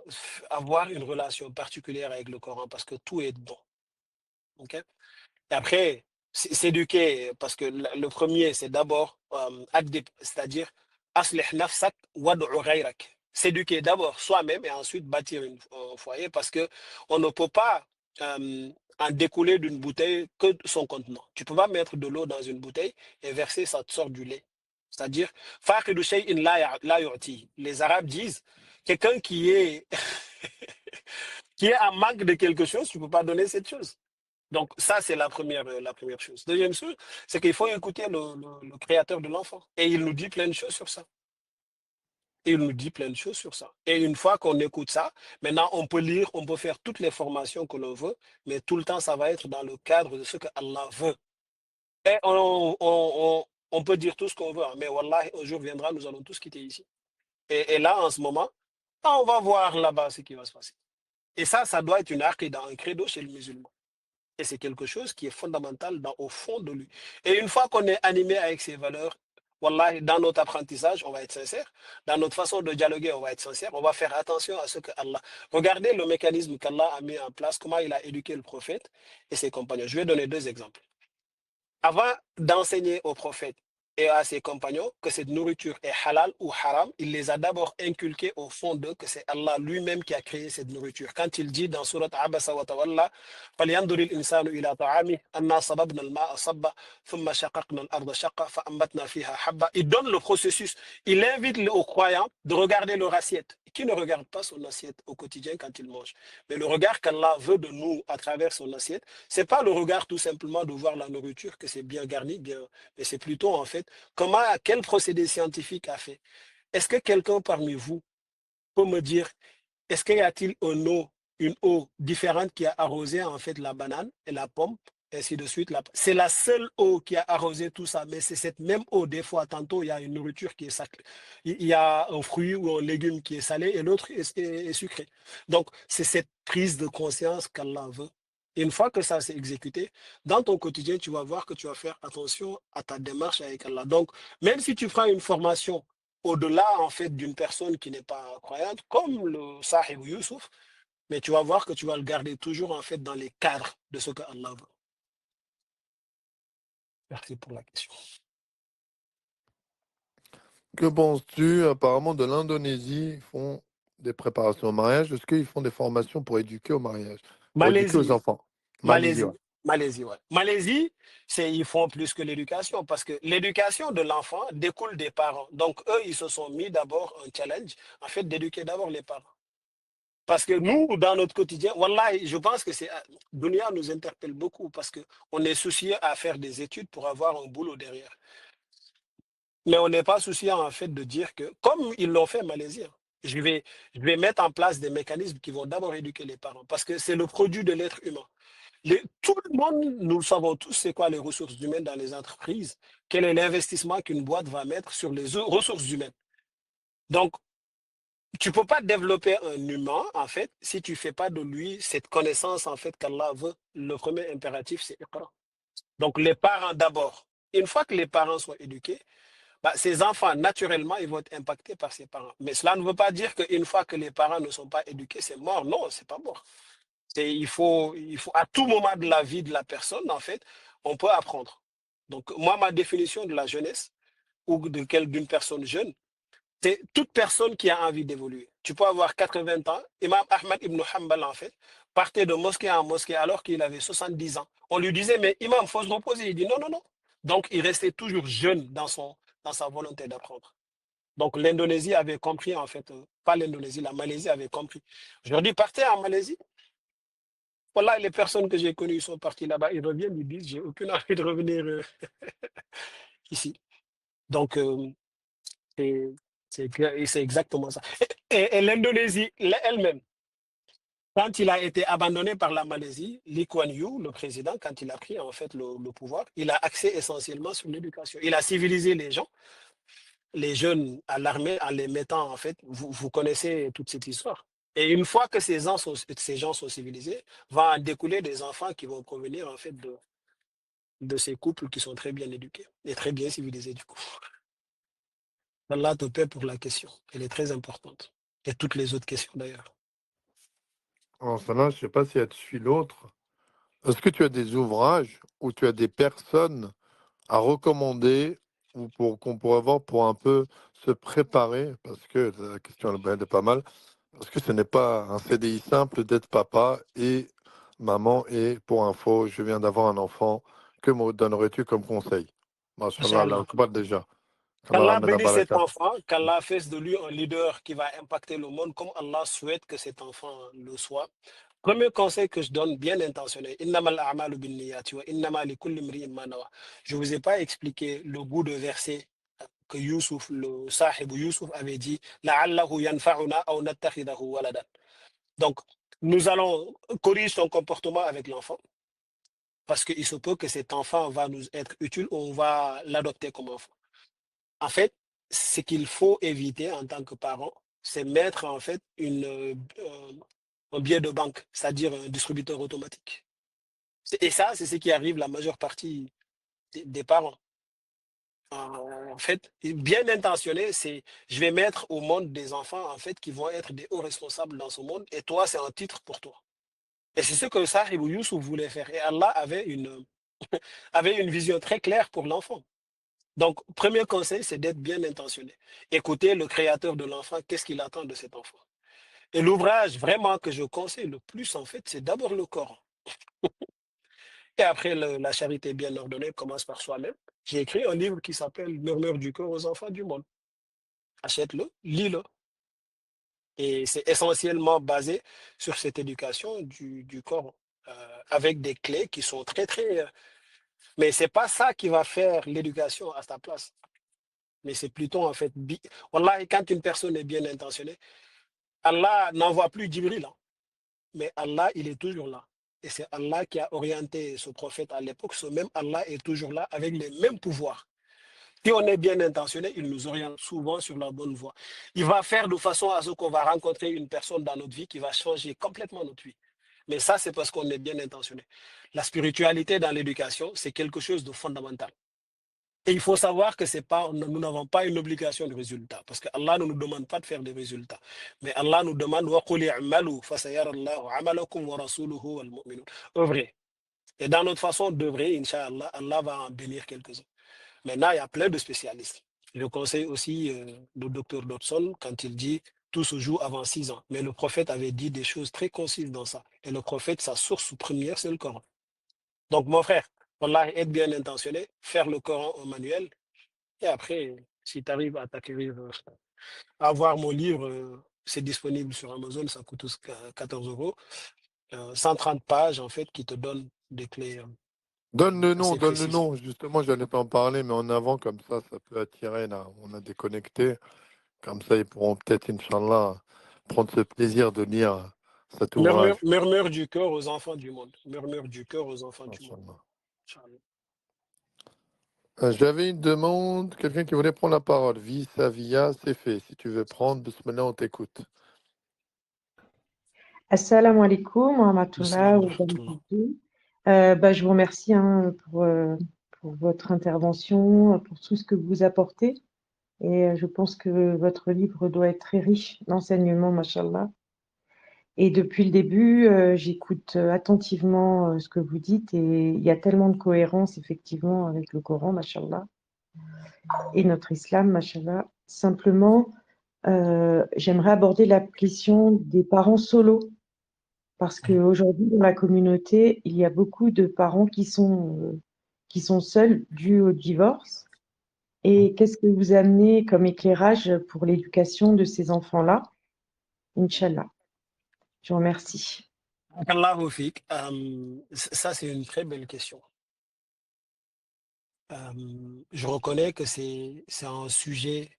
avoir une relation particulière avec le Coran parce que tout est dedans. Ok. Et après, s'éduquer, parce que le premier, c'est d'abord adib, c'est-à-dire aslih nafsak wad'u ghayrak. S'éduquer d'abord soi-même et ensuite bâtir un foyer parce que on ne peut pas en découler d'une bouteille que son contenant. Tu ne peux pas mettre de l'eau dans une bouteille et verser, ça te sort du lait. C'est-à-dire, faqidu shay'in la yu'ti. Les Arabes disent, quelqu'un qui est en manque de quelque chose, tu ne peux pas donner cette chose. Donc, ça, c'est la première chose. Deuxième chose, c'est qu'il faut écouter le créateur de l'enfant. Et il nous dit plein de choses sur ça. Il nous dit plein de choses sur ça. Et une fois qu'on écoute ça, maintenant, on peut lire, on peut faire toutes les formations que l'on veut, mais tout le temps, ça va être dans le cadre de ce que Allah veut. Et on peut dire tout ce qu'on veut, hein, mais Wallah, un jour viendra, nous allons tous quitter ici. Et là, en ce moment, on va voir là-bas ce qui va se passer. Et ça doit être une aqida, un credo chez le musulman. Et c'est quelque chose qui est fondamental au fond de lui. Et une fois qu'on est animé avec ces valeurs, Wallah, dans notre apprentissage, on va être sincère. Dans notre façon de dialoguer, on va être sincère. On va faire attention à ce que Allah. Regardez le mécanisme qu'Allah a mis en place, comment il a éduqué le prophète et ses compagnons. Je vais donner deux exemples. Avant d'enseigner au prophète et à ses compagnons que cette nourriture est halal ou haram, il les a d'abord inculqués au fond d'eux que c'est Allah lui-même qui a créé cette nourriture. Quand il dit dans Surat Abasa wa Tawalla, فَلْيَنْظُرِ الْإِنسَانُ إِلَى طَعَامِهِ أَنَّا صَبَبْنَا الْمَاءَ صَبًّا ثُمَّ شَقَقْنَا الْأَرْضَ شَقًّا فَأَنبَتْنَا فِيهَا حَبًّا. Il donne le processus. Il invite aux croyants de regarder leur assiette. Qui ne regarde pas son assiette au quotidien quand il mange? Mais le regard qu'Allah veut de nous à travers son assiette, c'est pas le regard tout simplement de voir la nourriture, que c'est bien garni, bien, mais c'est plutôt en fait quel procédé scientifique a fait. Est-ce que quelqu'un parmi vous peut me dire, est-ce qu'il y a-t-il une eau différente qui a arrosé en fait la banane et la pomme, ainsi de suite. C'est la seule eau qui a arrosé tout ça, mais c'est cette même eau, des fois, tantôt, il y a une nourriture qui est salée, il y a un fruit ou un légume qui est salé et l'autre est sucré. Donc, c'est cette prise de conscience qu'Allah veut. Et une fois que ça s'est exécuté, dans ton quotidien, tu vas voir que tu vas faire attention à ta démarche avec Allah. Donc, même si tu prends une formation au-delà, en fait, d'une personne qui n'est pas croyante, comme le Sahib Youssouf, mais tu vas voir que tu vas le garder toujours, en fait, dans les cadres de ce que Allah veut. Merci pour la question. Que penses-tu apparemment de l'Indonésie? Ils font des préparations au mariage. Est-ce qu'ils font des formations pour éduquer au mariage, pour éduquer aux Malaisie, enfants? Malaisie, Malaisie, ouais. Malaisie, ouais. Malaisie, ils font plus que l'éducation parce que l'éducation de l'enfant découle des parents. Donc, eux, ils se sont mis d'abord un challenge, en fait, d'éduquer d'abord les parents. Parce que nous, dans notre quotidien, wallah, je pense que Dunia nous interpelle beaucoup parce qu'on est soucieux à faire des études pour avoir un boulot derrière. Mais on n'est pas soucieux en fait de dire que, comme ils l'ont fait en Malaisie, hein, je vais mettre en place des mécanismes qui vont d'abord éduquer les parents parce que c'est le produit de l'être humain. Tout le monde, nous le savons tous, c'est quoi les ressources humaines dans les entreprises, quel est l'investissement qu'une boîte va mettre sur les ressources humaines. Donc, tu ne peux pas développer un humain, en fait, si tu ne fais pas de lui cette connaissance, en fait, qu'Allah veut. Le premier impératif, c'est Iqra. Donc, les parents d'abord. Une fois que les parents sont éduqués, ces enfants, naturellement, ils vont être impactés par ces parents. Mais cela ne veut pas dire qu'une fois que les parents ne sont pas éduqués, c'est mort. Non, c'est pas mort. Il faut, à tout moment de la vie de la personne, en fait, on peut apprendre. Donc, moi, ma définition de la jeunesse ou d'une personne jeune, c'est toute personne qui a envie d'évoluer. Tu peux avoir 80 ans. Imam Ahmad ibn Hanbal, en fait, partait de mosquée en mosquée alors qu'il avait 70 ans. On lui disait, mais Imam, il faut se reposer. Il dit non, non, non. Donc, il restait toujours jeune dans sa volonté d'apprendre. Donc, l'Indonésie avait compris, en fait, pas l'Indonésie, la Malaisie avait compris. Je leur dis, partez en Malaisie. Voilà, les personnes que j'ai connues sont parties là-bas. Ils reviennent, ils disent, j'ai aucune envie de revenir ici. Donc, c'est c'est exactement ça. Et l'Indonésie elle-même, quand il a été abandonné par la Malaisie, Lee Kuan Yew, le président, quand il a pris en fait le pouvoir, il a axé essentiellement sur l'éducation. Il a civilisé les gens. les jeunes à l'armée en les mettant, en fait, vous connaissez toute cette histoire. Et une fois que ces gens sont civilisés, va en découler des enfants qui vont provenir, en fait, de ces couples qui sont très bien éduqués et très bien civilisés, du coup. Allah te paie pour la question. Elle est très importante. Et toutes les autres questions, d'ailleurs. En cela, je ne sais pas si elle suit l'autre. Est-ce que tu as des ouvrages ou tu as des personnes à recommander ou qu'on pourrait avoir pour un peu se préparer? Parce que la question, elle est pas mal. Parce que ce n'est pas un CDI simple d'être papa et maman. Et pour info, je viens d'avoir un enfant. Que me donnerais-tu comme conseil? Mashallah, Allah Inch'Allah. Akbar déjà. Allah Qu'Allah ramène la bénisse cet baraka. enfant, qu'Allah fasse de lui un leader qui va impacter le monde comme Allah souhaite que cet enfant le soit. Premier conseil que je donne, bien intentionné, innamal a'malu binniyati wa innama likulli imri'in ma nawa. Je ne vous ai pas expliqué le bout de verset que Youssouf, le sahib Youssouf avait dit, la'allahu yanfa'una aw nattakhidahu waladan. Donc, nous allons corriger son comportement avec l'enfant parce qu'il se peut que cet enfant va nous être utile ou on va l'adopter comme enfant. En fait, ce qu'il faut éviter en tant que parent, c'est mettre en fait un billet de banque, c'est-à-dire un distributeur automatique. Et ça, c'est ce qui arrive la majeure partie des parents. En fait, bien intentionné, c'est je vais mettre au monde des enfants en fait qui vont être des hauts responsables dans ce monde et toi, c'est un titre pour toi. Et c'est ce que Sahib Youssouf voulait faire. Et Allah avait une vision très claire pour l'enfant. Donc, premier conseil, c'est d'être bien intentionné. Écoutez le créateur de l'enfant, qu'est-ce qu'il attend de cet enfant. Et l'ouvrage vraiment que je conseille le plus, en fait, c'est d'abord le Coran. Et après, la charité bien ordonnée commence par soi-même. J'ai écrit un livre qui s'appelle Murmure du cœur aux enfants du monde. Achète-le, lis-le. Et c'est essentiellement basé sur cette éducation du Coran, avec des clés qui sont très, très... mais c'est pas ça qui va faire l'éducation à sa place. Mais c'est plutôt, en fait... Wallah, quand une personne est bien intentionnée, Allah n'envoie plus Djibril, hein, mais Allah, il est toujours là. Et c'est Allah qui a orienté ce prophète à l'époque. Ce même Allah est toujours là avec les mêmes pouvoirs. Si on est bien intentionné, il nous oriente souvent sur la bonne voie. Il va faire de façon à ce qu'on va rencontrer une personne dans notre vie qui va changer complètement notre vie. Mais ça, c'est parce qu'on est bien intentionné. La spiritualité dans l'éducation, c'est quelque chose de fondamental. Et il faut savoir que c'est pas, nous n'avons pas une obligation de résultat, parce que Allah ne nous demande pas de faire des résultats. Mais Allah nous demande وَقُلِ اعْمَلُوا فَسَيَرَ اللَّهُ عَمَلَكُمْ وَرَسُولُهُ وَالْمُؤْمِنُونَ. Œuvrez. Et dans notre façon d'œuvrer, Inch'Allah, Allah va en bénir quelques-uns. Maintenant, il y a plein de spécialistes. Je conseille aussi le docteur Dodson quand il dit tout se joue avant 6 ans. Mais le prophète avait dit des choses très concises dans ça. Et le prophète, sa source première, c'est le Coran. Donc, mon frère, Allah, être bien intentionné, faire le Coran au manuel. Et après, si tu arrives à t'acquérir, à avoir mon livre, c'est disponible sur Amazon, ça coûte 14 euros. 130 pages, en fait, qui te donnent des clés assez Donne le précises. nom. Justement, j'allais t'en parler, mais en avant, comme ça peut attirer, là. On a déconnecté. Comme ça, ils pourront peut-être, Inch'Allah, prendre ce plaisir de lire cet Murmure, ouvrage. murmure du cœur aux enfants du monde. Murmure du cœur aux enfants du monde. Inch'Allah. Inch'Allah. J'avais une demande, quelqu'un qui voulait prendre la parole. Via, c'est fait. Si tu veux prendre, bismillah, on t'écoute. Assalamu alaikum wa rahmatullah Islam, wa rahmatullah. barakatuh. Je vous remercie pour votre intervention, pour tout ce que vous apportez. Et je pense que votre livre doit être très riche d'enseignements, mashallah. Et depuis le début, j'écoute attentivement ce que vous dites et il y a tellement de cohérence, effectivement, avec le Coran, mashallah, et notre islam, mashallah. Simplement, j'aimerais aborder la question des parents solos. Parce qu'aujourd'hui, dans la communauté, il y a beaucoup de parents qui sont seuls dû au divorce. Et qu'est-ce que vous amenez comme éclairage pour l'éducation de ces enfants-là? Inch'Allah. Je vous remercie. Allahu fik. Ça, c'est une très belle question. Je reconnais que c'est un sujet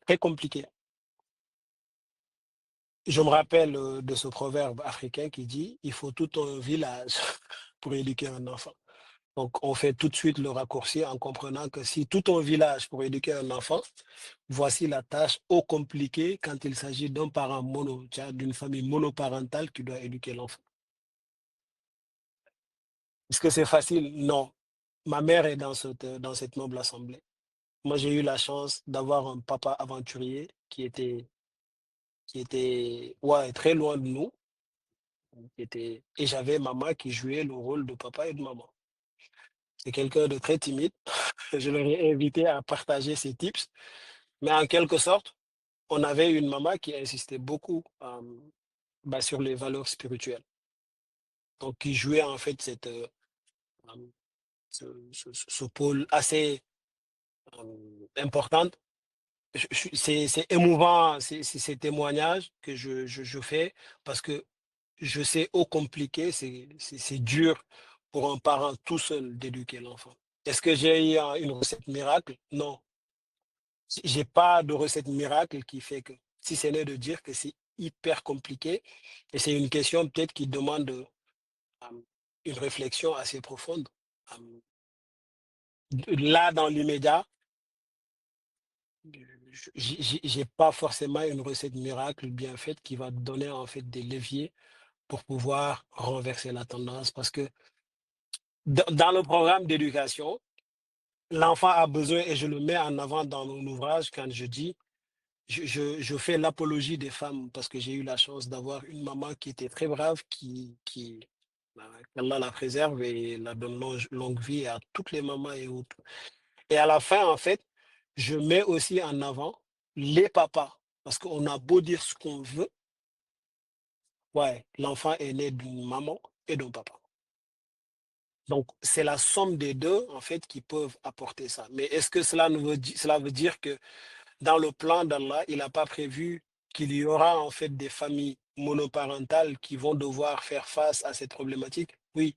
très compliqué. Je me rappelle de ce proverbe africain qui dit il faut tout un village pour éduquer un enfant. Donc, on fait tout de suite le raccourci en comprenant que si tout un village pour éduquer un enfant, voici la tâche ô compliquée quand il s'agit d'un parent mono, d'une famille monoparentale qui doit éduquer l'enfant. Est-ce que c'est facile? Non. Ma mère est dans cette noble assemblée. Moi, j'ai eu la chance d'avoir un papa aventurier qui était ouais, très loin de nous. Et j'avais maman qui jouait le rôle de papa et de maman. C'est quelqu'un de très timide. Je l'aurais invité à partager ses tips. Mais en quelque sorte, on avait une maman qui insistait beaucoup sur les valeurs spirituelles. Donc, qui jouait en fait euh, ce pôle assez important. C'est émouvant, ces témoignages que je fais parce que je sais ô compliqué, c'est dur pour un parent tout seul d'éduquer l'enfant. Est-ce que j'ai eu une recette miracle? Non. J'ai pas de recette miracle qui fait que, si ce n'est de dire que c'est hyper compliqué et c'est une question peut-être qui demande une réflexion assez profonde. Là, dans l'immédiat, j'ai pas forcément une recette miracle bien faite qui va donner en fait des leviers pour pouvoir renverser la tendance parce que dans le programme d'éducation, l'enfant a besoin, et je le mets en avant dans mon ouvrage quand je dis, je fais l'apologie des femmes parce que j'ai eu la chance d'avoir une maman qui était très brave, qu'Allah la préserve et la donne longue vie à toutes les mamans et autres. Et à la fin, en fait, je mets aussi en avant les papas parce qu'on a beau dire ce qu'on veut, ouais, l'enfant est né d'une maman et d'un papa. Donc, c'est la somme des deux, en fait, qui peuvent apporter ça. Mais est-ce que cela veut dire que dans le plan d'Allah, il n'a pas prévu qu'il y aura en fait des familles monoparentales qui vont devoir faire face à cette problématique? Oui,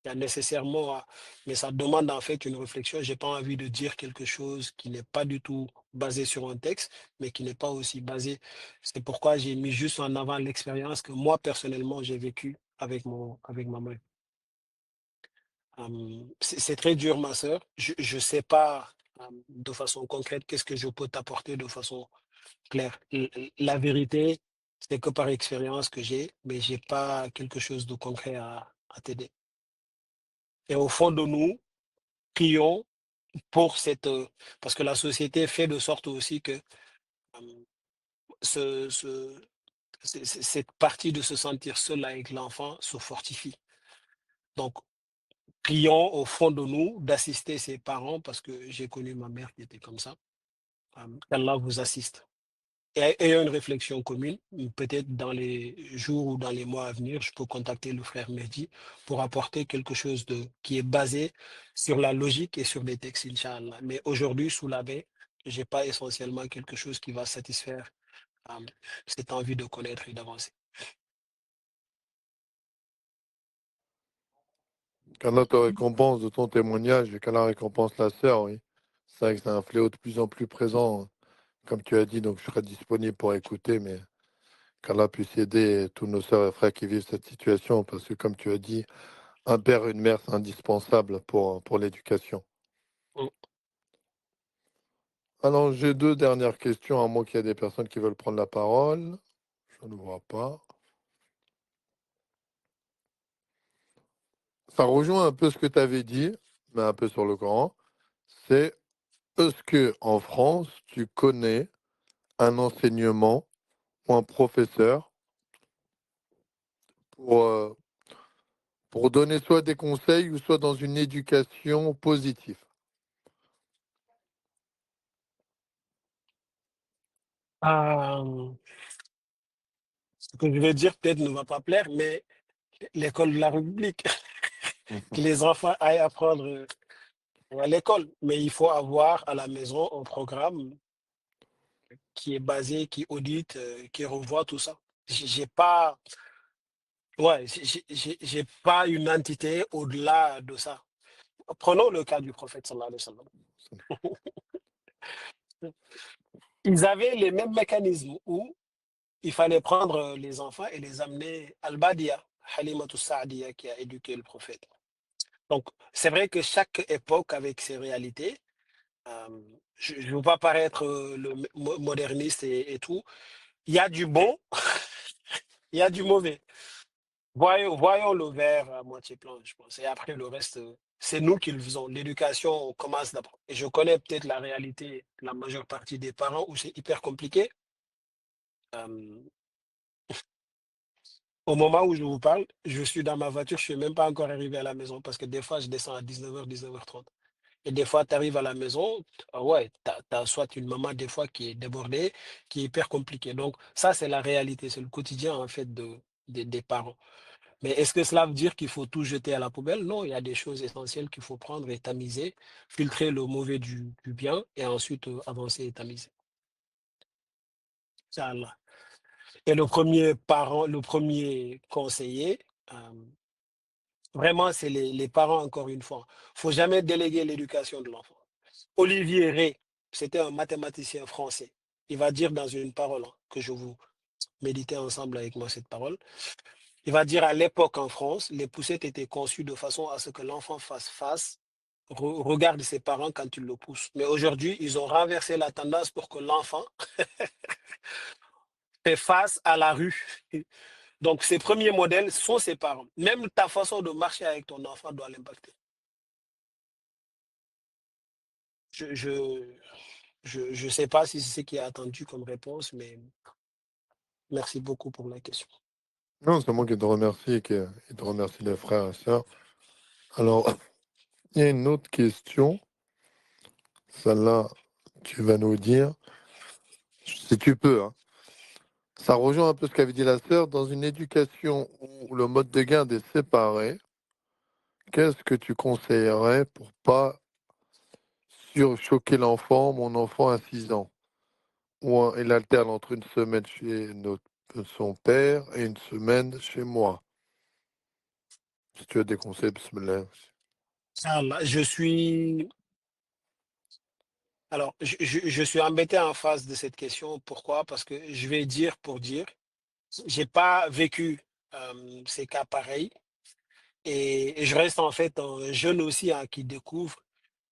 il y a nécessairement, mais ça demande en fait une réflexion. J'ai pas envie de dire quelque chose qui n'est pas du tout basé sur un texte, mais qui n'est pas aussi basé. C'est pourquoi j'ai mis juste en avant l'expérience que moi, personnellement, j'ai vécue avec ma mère. C'est très dur, ma sœur. Je sais pas de façon concrète qu'est-ce que je peux t'apporter de façon claire. La vérité, c'est que par expérience que j'ai, mais j'ai pas quelque chose de concret à t'aider. Et au fond de nous, prions pour parce que la société fait de sorte aussi que euh, ce, ce- cette partie de se sentir seul avec l'enfant se fortifie. Donc, prions au fond de nous d'assister ses parents parce que j'ai connu ma mère qui était comme ça. Qu'Allah vous assiste. Et ayons une réflexion commune. Peut-être dans les jours ou dans les mois à venir, je peux contacter le frère Mehdi pour apporter quelque chose qui est basé sur la logique et sur des textes, Inch'Allah. Mais aujourd'hui, sous la baie, je n'ai pas essentiellement quelque chose qui va satisfaire euh, cette envie de connaître et d'avancer. Qu'Allah te récompense de ton témoignage et qu'Allah récompense la sœur, oui. C'est vrai que c'est un fléau de plus en plus présent, comme tu as dit, donc je serai disponible pour écouter, mais qu'Allah puisse aider tous nos sœurs et frères qui vivent cette situation, parce que comme tu as dit, un père et une mère, c'est indispensable pour l'éducation. Mm. Alors, j'ai deux dernières questions, à moins qu'il y ait des personnes qui veulent prendre la parole. Je ne vois pas. Ça rejoint un peu ce que tu avais dit, mais un peu sur le Coran. C'est, est-ce que en France, tu connais un enseignement ou un professeur pour, pour donner soit des conseils ou soit dans une éducation positive? Euh, Ce que je vais dire peut-être ne va pas plaire, mais l'école de la République, que les enfants aillent apprendre à l'école. Mais il faut avoir à la maison un programme qui est basé, qui audite, qui revoit tout ça. J'ai pas, ouais, j'ai pas une entité au-delà de ça. Prenons le cas du prophète sallallahu alayhi wa sallam. Ils avaient les mêmes mécanismes où il fallait prendre les enfants et les amener al-Badia, Halimatou Sa'diya qui a éduqué le prophète. Donc, c'est vrai que chaque époque avec ses réalités, je ne veux pas paraître moderniste et tout. Il y a du bon, il y a du mauvais. Voyons le verre à moitié plein, je pense. Et après, le reste, c'est nous qui le faisons. L'éducation, on commence d'abord. Et je connais peut-être la réalité, la majeure partie des parents où c'est hyper compliqué. Euh, Au moment où je vous parle, je suis dans ma voiture, je ne suis même pas encore arrivé à la maison parce que des fois, je descends à 19h, 19h30. Et des fois, tu arrives à la maison, ouais, tu as soit une maman des fois qui est débordée, qui est hyper compliquée. Donc, ça, c'est la réalité, c'est le quotidien en fait des parents. Mais est-ce que cela veut dire qu'il faut tout jeter à la poubelle? Non, il y a des choses essentielles qu'il faut prendre et tamiser, filtrer le mauvais du bien et ensuite avancer et tamiser. Inch'Allah. Et le premier parent, le premier conseiller, euh, vraiment, c'est les parents, encore une fois. Il ne faut jamais déléguer l'éducation de l'enfant. Olivier Rey, c'était un mathématicien français. Il va dire dans une parole, hein, que je vous méditez ensemble avec moi cette parole. Il va dire à l'époque en France, les poussettes étaient conçues de façon à ce que l'enfant fasse face, regarde ses parents quand ils le poussent. Mais aujourd'hui, ils ont renversé la tendance pour que l'enfant fait face à la rue. Donc, ses premiers modèles sont ses parents. Même ta façon de marcher avec ton enfant doit l'impacter. Je sais pas si c'est ce qui est attendu comme réponse, mais merci beaucoup pour la question. Non, c'est moi qui te remercie et te remercie les frères et sœurs. Alors, il y a une autre question. Celle-là, tu vas nous dire, si tu peux, hein. Ça rejoint un peu ce qu'avait dit la sœur. Dans une éducation où le mode de garde est séparé, qu'est-ce que tu conseillerais pour pas surchoquer l'enfant? Mon enfant a 6 ans. Ou il alterne entre une semaine chez son père et une semaine chez moi. Si tu as des conseils, bismillah. Inch'Allah, je suis embêté en face de cette question. Pourquoi? Parce que je vais dire pour dire. J'ai pas vécu ces cas pareils et je reste en fait un jeune aussi, hein, qui découvre,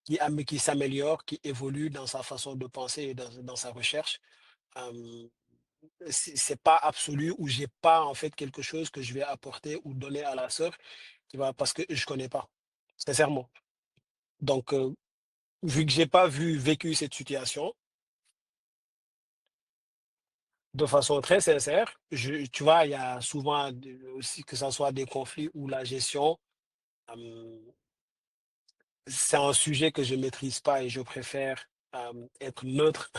qui s'améliore, qui évolue dans sa façon de penser et dans sa recherche. Euh, c'est pas absolu ou j'ai pas en fait quelque chose que je vais apporter ou donner à la sœur qui va parce que je connais pas, sincèrement. Donc, vu que j'ai pas vécu cette situation, de façon très sincère, tu vois, il y a souvent aussi que ce soit des conflits ou la gestion. euh, c'est un sujet que je maîtrise pas et je préfère être neutre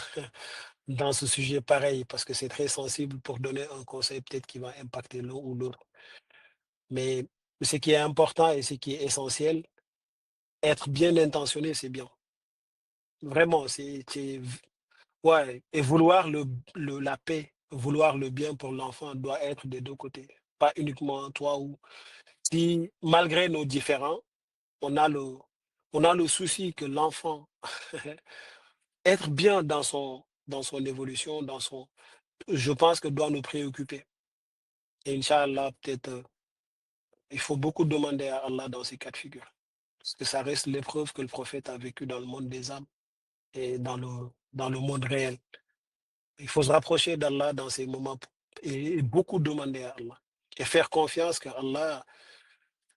dans ce sujet pareil parce que c'est très sensible pour donner un conseil peut-être qui va impacter l'un ou l'autre. Mais ce qui est important et ce qui est essentiel, être bien intentionné, c'est bien. Vraiment, ouais, et vouloir la paix, vouloir le bien pour l'enfant doit être des deux côtés, pas uniquement toi ou si malgré nos différends, on a le, on a le souci que l'enfant être bien dans son évolution, je pense que doit nous préoccuper. Et Inch'Allah, peut-être, il faut beaucoup demander à Allah dans ces cas de figure. Parce que ça reste l'épreuve que le prophète a vécue dans le monde des âmes et dans le monde réel. Il faut se rapprocher d'Allah dans ces moments et beaucoup demander à Allah. Et faire confiance que Allah,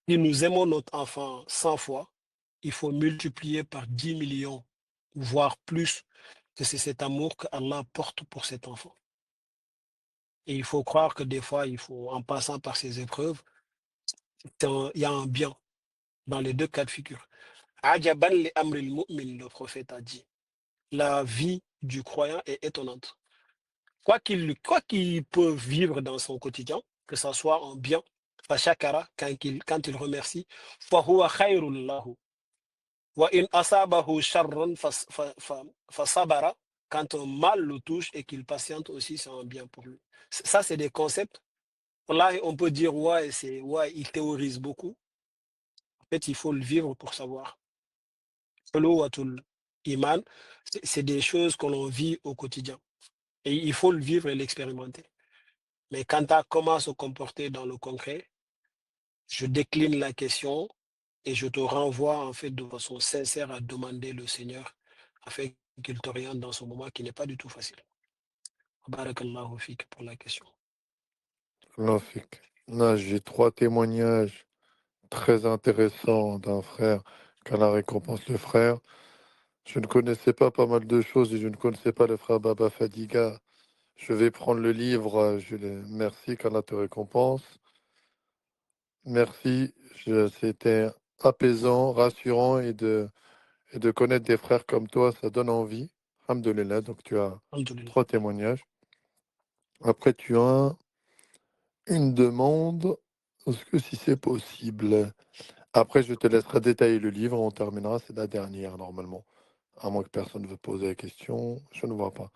si nous aimons notre enfant 100 fois, il faut multiplier par 10 millions, voire plus, que c'est cet amour que Allah porte pour cet enfant. Et il faut croire que des fois, en passant par ces épreuves, il y a un bien dans les deux cas de figure. Ajaban li amril mu'min, le prophète a dit. La vie du croyant est étonnante. Quoi qu'il peut vivre dans son quotidien, que ce soit en bien, fashakara, quand il remercie, fahuwa khayrun lahu. Wa in asabahu sharrun fasabara, quand un mal le touche et qu'il patiente aussi, c'est un bien pour lui. Ça, c'est des concepts. Là, on peut dire, ouais, il théorise beaucoup. En fait, il faut le vivre pour savoir. Khuluwatul iman, c'est des choses que l'on vit au quotidien. Et il faut le vivre et l'expérimenter. Mais quant à comment se comporter dans le concret, je décline la question Et je te renvoie en fait de façon sincère à demander le Seigneur afin qu'il t'oriente dans ce moment qui n'est pas du tout facile. Barakallahu fik pour la question. Magnifique. Là, j'ai 3 témoignages très intéressants d'un frère, qu'Allah récompense le frère. Je ne connaissais pas mal de choses et je ne connaissais pas le frère Baba Fadiga. Je vais prendre le livre. Merci, qu'Allah te récompense. Merci. C'était apaisant, rassurant et de connaître des frères comme toi, ça donne envie. Alhamdoulilah. Donc, tu as Alhamdulillah. 3 témoignages. Après, tu as une demande. Est-ce que si c'est possible? Après, je te laisserai détailler le livre. On terminera. C'est la dernière, normalement. À moins que personne ne veut poser la question. Je ne vois pas.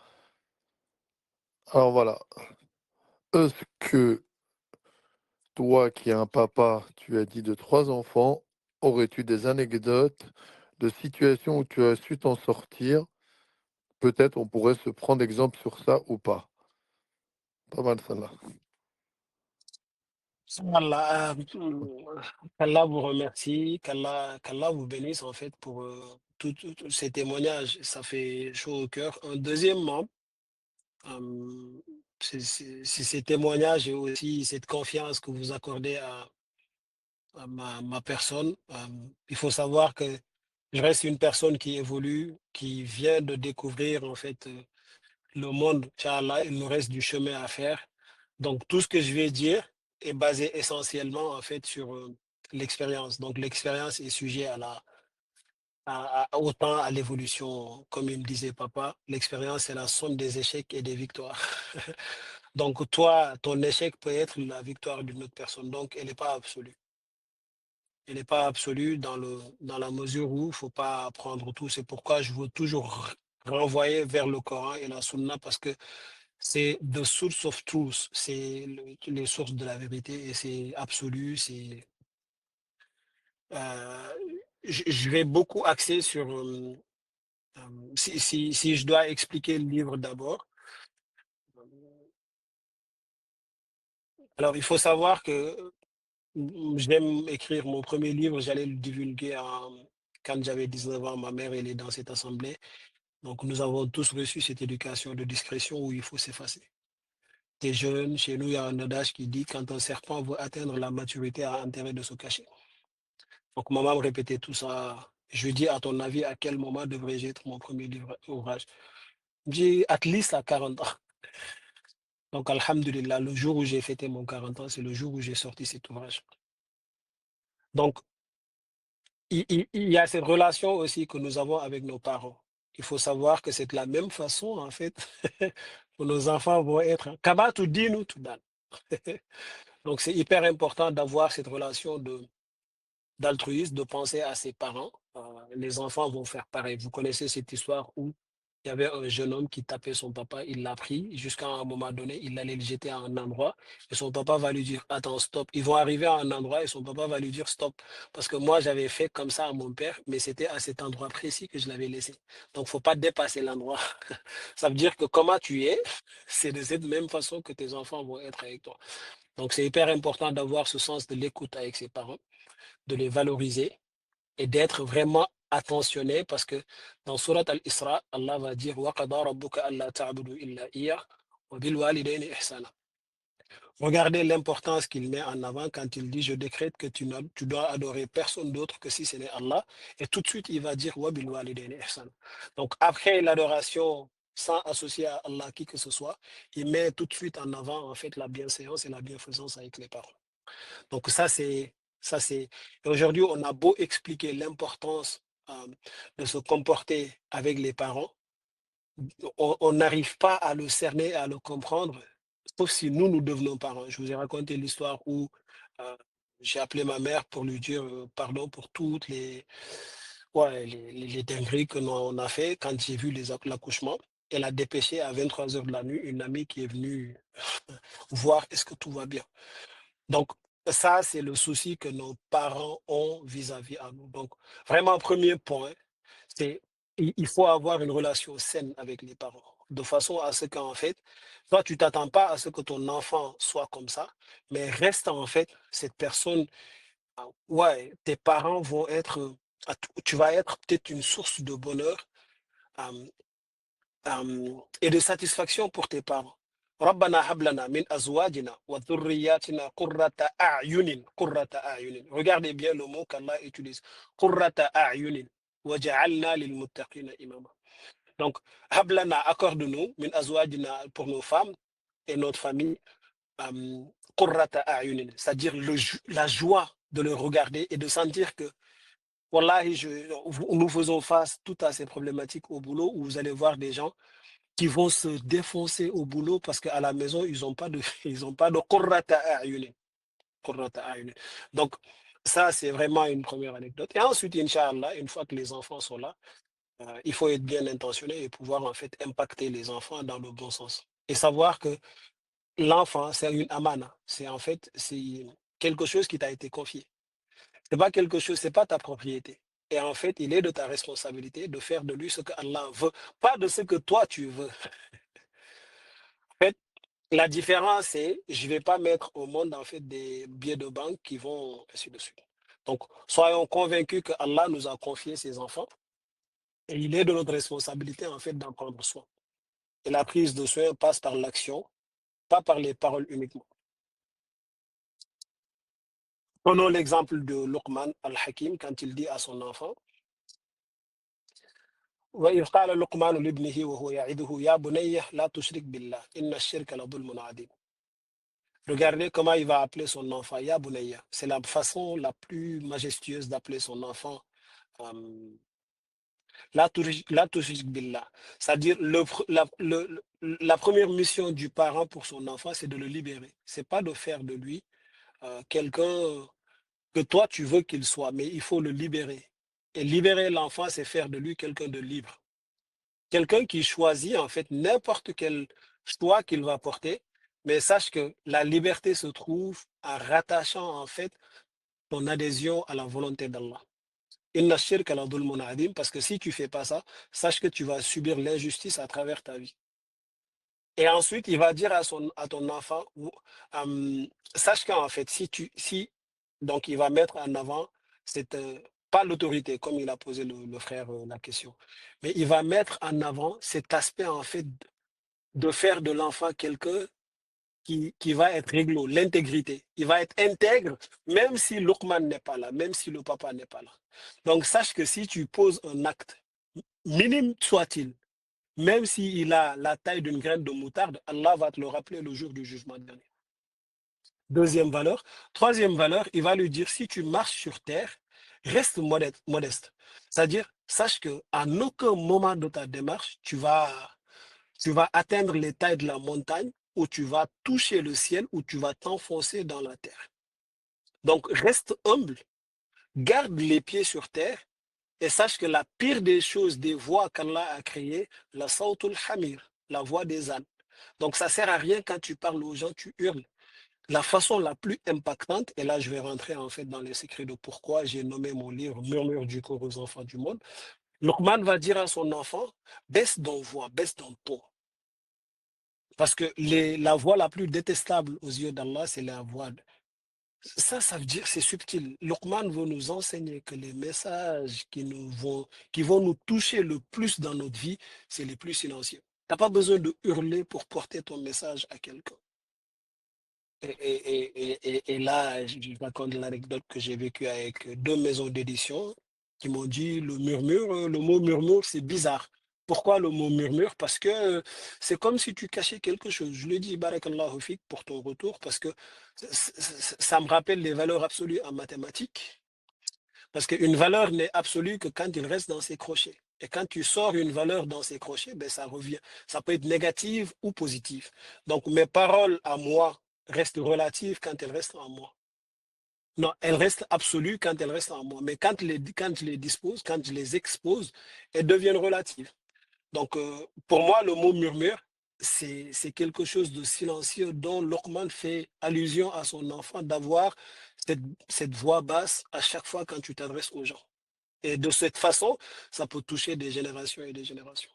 Alors voilà. Est-ce que toi, qui es un papa, tu as dit de 3 enfants, aurais-tu des anecdotes de situations où tu as su t'en sortir? Peut-être on pourrait se prendre exemple sur ça ou pas. Pas mal celle-là. Allah, qu'Allah vous remercie, qu'Allah vous bénisse en fait pour tous ces témoignages. Ça fait chaud au cœur. Deuxièmement, c'est ces témoignages et aussi cette confiance que vous accordez à ma personne. Il faut savoir que je reste une personne qui évolue, qui vient de découvrir en fait le monde. Inch'Allah, il nous reste du chemin à faire. Donc tout ce que je vais dire est basé essentiellement en fait sur l'expérience. Donc l'expérience est sujet à autant à l'évolution. Comme il me disait papa, l'expérience c'est la somme des échecs et des victoires. Donc toi, ton échec peut être la victoire d'une autre personne. Donc elle n'est pas absolue. Elle n'est pas absolue dans la mesure où il ne faut pas prendre tout. C'est pourquoi je veux toujours renvoyer vers le Coran et la Sunna parce que c'est the source of truth, c'est les sources de la vérité et c'est absolu. Euh, je vais beaucoup axer sur, si je dois expliquer le livre d'abord. Alors, il faut savoir que j'aime écrire mon premier livre, j'allais le divulguer quand j'avais 19 ans. Ma mère, elle est dans cette assemblée. Donc, nous avons tous reçu cette éducation de discrétion où il faut s'effacer. T'es jeune, chez nous, il y a un adage qui dit quand un serpent veut atteindre la maturité, a intérêt de se cacher. Donc, maman me répétait tout ça. Je lui dis, à ton avis, à quel moment devrais-je être mon premier livre ouvrage? J'ai at least à 40 ans. Donc, alhamdulillah, le jour où j'ai fêté mon 40 ans, c'est le jour où j'ai sorti cet ouvrage. Donc, il y a cette relation aussi que nous avons avec nos parents. Il faut savoir que c'est de la même façon, en fait, que nos enfants vont être. Kama tu dis nous tout dan. Donc, c'est hyper important d'avoir cette relation d'altruisme, de penser à ses parents. Les enfants vont faire pareil. Vous connaissez cette histoire où il y avait un jeune homme qui tapait son papa, il l'a pris, jusqu'à un moment donné, il allait le jeter à un endroit, et son papa va lui dire, attends, stop. Ils vont arriver à un endroit et son papa va lui dire, stop. Parce que moi, j'avais fait comme ça à mon père, mais c'était à cet endroit précis que je l'avais laissé. Donc, il ne faut pas dépasser l'endroit. Ça veut dire que comment tu es, c'est de cette même façon que tes enfants vont être avec toi. Donc, c'est hyper important d'avoir ce sens de l'écoute avec ses parents, de les valoriser et d'être vraiment attentionné parce que dans Surat Al-Isra, Allah va dire وَقَضَى رَبُّكَ أَلَّا تَعْبُدُوا إِلَّا إِيَّهُ وَبِالْوَالِدَيْنِ إِحْسَانًا. Regardez l'importance qu'il met en avant quand il dit je décrète que tu dois adorer personne d'autre que si ce n'est Allah. Et tout de suite, il va dire وَبِالْوَالِدَيْنِ إِحْسَانًا. Donc après l'adoration sans associer à Allah qui que ce soit, il met tout de suite en avant en fait la bienséance et la bienfaisance avec les parents. Donc ça c'est. Et aujourd'hui, on a beau expliquer l'importance de se comporter avec les parents, on n'arrive pas à le cerner, à le comprendre, sauf si nous devenons parents. Je vous ai raconté l'histoire où euh, j'ai appelé ma mère pour lui dire pardon pour toutes les dingueries que l'on a fait quand j'ai vu l'accouchement. Elle a dépêché à 23 heures de la nuit une amie qui est venue voir est-ce que tout va bien. Donc, ça, c'est le souci que nos parents ont vis-à-vis à nous. Donc, vraiment, premier point, c'est il faut avoir une relation saine avec les parents, de façon à ce qu'en fait, toi, tu t'attends pas à ce que ton enfant soit comme ça, mais reste en fait cette personne ouais, tes parents vont être, tu vas être peut-être une source de bonheur euh, et de satisfaction pour tes parents. ربنا هب لنا من أزواجنا وذرياتنا قرة أعين قرة أعين. Regardez bien le mot qu'Allah utilise. قرة أعين وجعلنا للمتقين إماما. Donc, هب لنا, accorde-nous من أزواجنا pour nos femmes et notre famille, قرة أعين, c'est-à-dire la joie de le regarder et de sentir que Wallahi, nous faisons face toutes à ces problématiques au boulot où vous allez voir des gens qui vont se défoncer au boulot parce qu'à la maison, ils n'ont pas de, ils ont pas de qurrata a'yunin. Qurrata a'yunin. Donc, ça, c'est vraiment une première anecdote. Et ensuite, Inch'Allah, une fois que les enfants sont là, il faut être bien intentionné et pouvoir en fait impacter les enfants dans le bon sens. Et savoir que l'enfant, c'est une amana. C'est en fait, c'est quelque chose qui t'a été confié. C'est pas quelque chose, c'est pas ta propriété. Et en fait, il est de ta responsabilité de faire de lui ce que Allah veut, pas de ce que toi tu veux. En fait, la différence, c'est je ne vais pas mettre au monde en fait des billets de banque qui vont ainsi de suite. Donc, soyons convaincus que Allah nous a confié ses enfants et il est de notre responsabilité en fait d'en prendre soin. Et la prise de soin passe par l'action, pas par les paroles uniquement. Prenons l'exemple de Luqman al-Hakim quand il dit à son enfant وإذ قال لقمان لابنه وهو يعظه يا بني لا تشرك بالله إن الشرك لظلم عظيم. Regardez comment il va appeler son enfant, Ya Bunayya. C'est la façon la plus majestueuse d'appeler son enfant. La tushrik billah. C'est-à-dire, la première mission du parent pour son enfant, c'est de le libérer. C'est pas de faire de lui quelqu'un que toi tu veux qu'il soit, mais il faut le libérer. Et libérer l'enfant, c'est faire de lui quelqu'un de libre. Quelqu'un qui choisit en fait n'importe quel choix qu'il va porter, mais sache que la liberté se trouve en rattachant en fait ton adhésion à la volonté d'Allah. Inna shirka la dhulmun adim, parce que si tu fais pas ça, sache que tu vas subir l'injustice à travers ta vie. Et ensuite, il va dire à ton enfant, sache qu'en fait, donc il va mettre en avant cette, pas l'autorité, comme il a posé le frère la question, mais il va mettre en avant cet aspect en fait de faire de l'enfant quelqu'un qui va être réglo, l'intégrité. Il va être intègre, même si Luqman n'est pas là, même si le papa n'est pas là. Donc sache que si tu poses un acte, minime soit-il, même s'il a la taille d'une graine de moutarde, Allah va te le rappeler le jour du jugement dernier. Deuxième valeur. Troisième valeur, il va lui dire, si tu marches sur terre, reste modeste. C'est-à-dire, sache qu'à aucun moment de ta démarche, tu vas atteindre les tailles de la montagne où tu vas toucher le ciel, où tu vas t'enfoncer dans la terre. Donc, reste humble, garde les pieds sur terre et sache que la pire des choses, des voix qu'Allah a créées, la sautul hamir, la voix des ânes. Donc, ça ne sert à rien quand tu parles aux gens, tu hurles. La façon la plus impactante, et là je vais rentrer en fait dans les secrets de pourquoi j'ai nommé mon livre Murmure du corps aux enfants du monde. Luqman va dire à son enfant, baisse ton voix, baisse ton ton. Parce que la voix la plus détestable aux yeux d'Allah, c'est la voix. Ça veut dire, c'est subtil. Luqman veut nous enseigner que les messages qui vont nous toucher le plus dans notre vie, c'est les plus silencieux. Tu n'as pas besoin de hurler pour porter ton message à quelqu'un. Et là, je raconte l'anecdote que j'ai vécue avec deux maisons d'édition qui m'ont dit le mot murmure, c'est bizarre. Pourquoi le mot murmure? Parce que c'est comme si tu cachais quelque chose. Je le dis, barakallahu fik, pour ton retour, parce que ça me rappelle les valeurs absolues en mathématiques. Parce qu'une valeur n'est absolue que quand il reste dans ses crochets. Et quand tu sors une valeur dans ses crochets, ben ça revient. Ça peut être négative ou positive. Donc mes paroles à moi restent relatives quand elles restent en moi. Non, elles restent absolues quand elles restent en moi. Mais quand je les dispose, quand je les expose, elles deviennent relatives. Donc pour moi, le mot murmure, c'est quelque chose de silencieux dont Luqman fait allusion à son enfant d'avoir cette voix basse à chaque fois quand tu t'adresses aux gens. Et de cette façon, ça peut toucher des générations et des générations.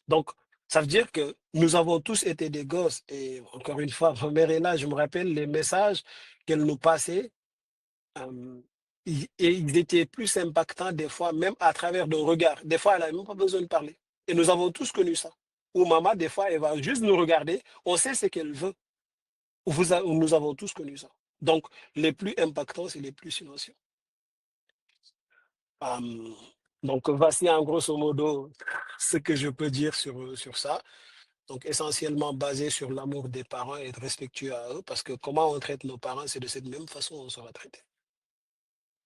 Donc, ça veut dire que nous avons tous été des gosses. Et encore une fois, ma mère est là, je me rappelle les messages qu'elle nous passait et ils étaient plus impactants des fois, même à travers d'un regard. Des fois, elle n'a même pas besoin de parler. Et nous avons tous connu ça. Où maman, des fois, elle va juste nous regarder, on sait ce qu'elle veut. Nous avons tous connu ça. Donc, les plus impactants, c'est les plus silencieux. Euh, donc, voici en grosso modo ce que je peux dire sur ça. Donc, essentiellement basé sur l'amour des parents et être respectueux à eux, parce que comment on traite nos parents, c'est de cette même façon qu'on sera traité.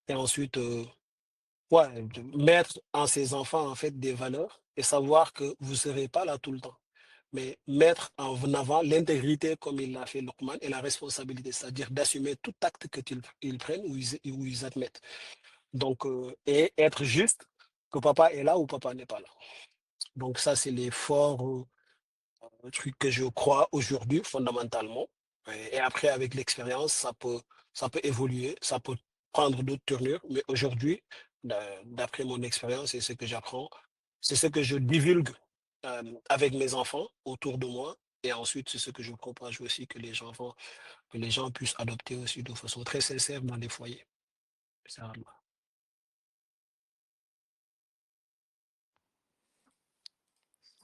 Et ensuite, de mettre en ses enfants, en fait, des valeurs et savoir que vous ne serez pas là tout le temps. Mais mettre en avant l'intégrité, comme il l'a fait Luqman, et la responsabilité, c'est-à-dire d'assumer tout acte qu'ils prennent ou ils admettent. Donc, et être juste que papa est là ou papa n'est pas là. Donc, ça, c'est les forts trucs que je crois aujourd'hui, fondamentalement. Et après, avec l'expérience, ça peut évoluer, ça peut prendre d'autres tournures. Mais aujourd'hui, d'après mon expérience et ce que j'apprends, c'est ce que je divulgue avec mes enfants autour de moi. Et ensuite, c'est ce que je propage aussi que les gens puissent adopter aussi de façon très sincère dans les foyers.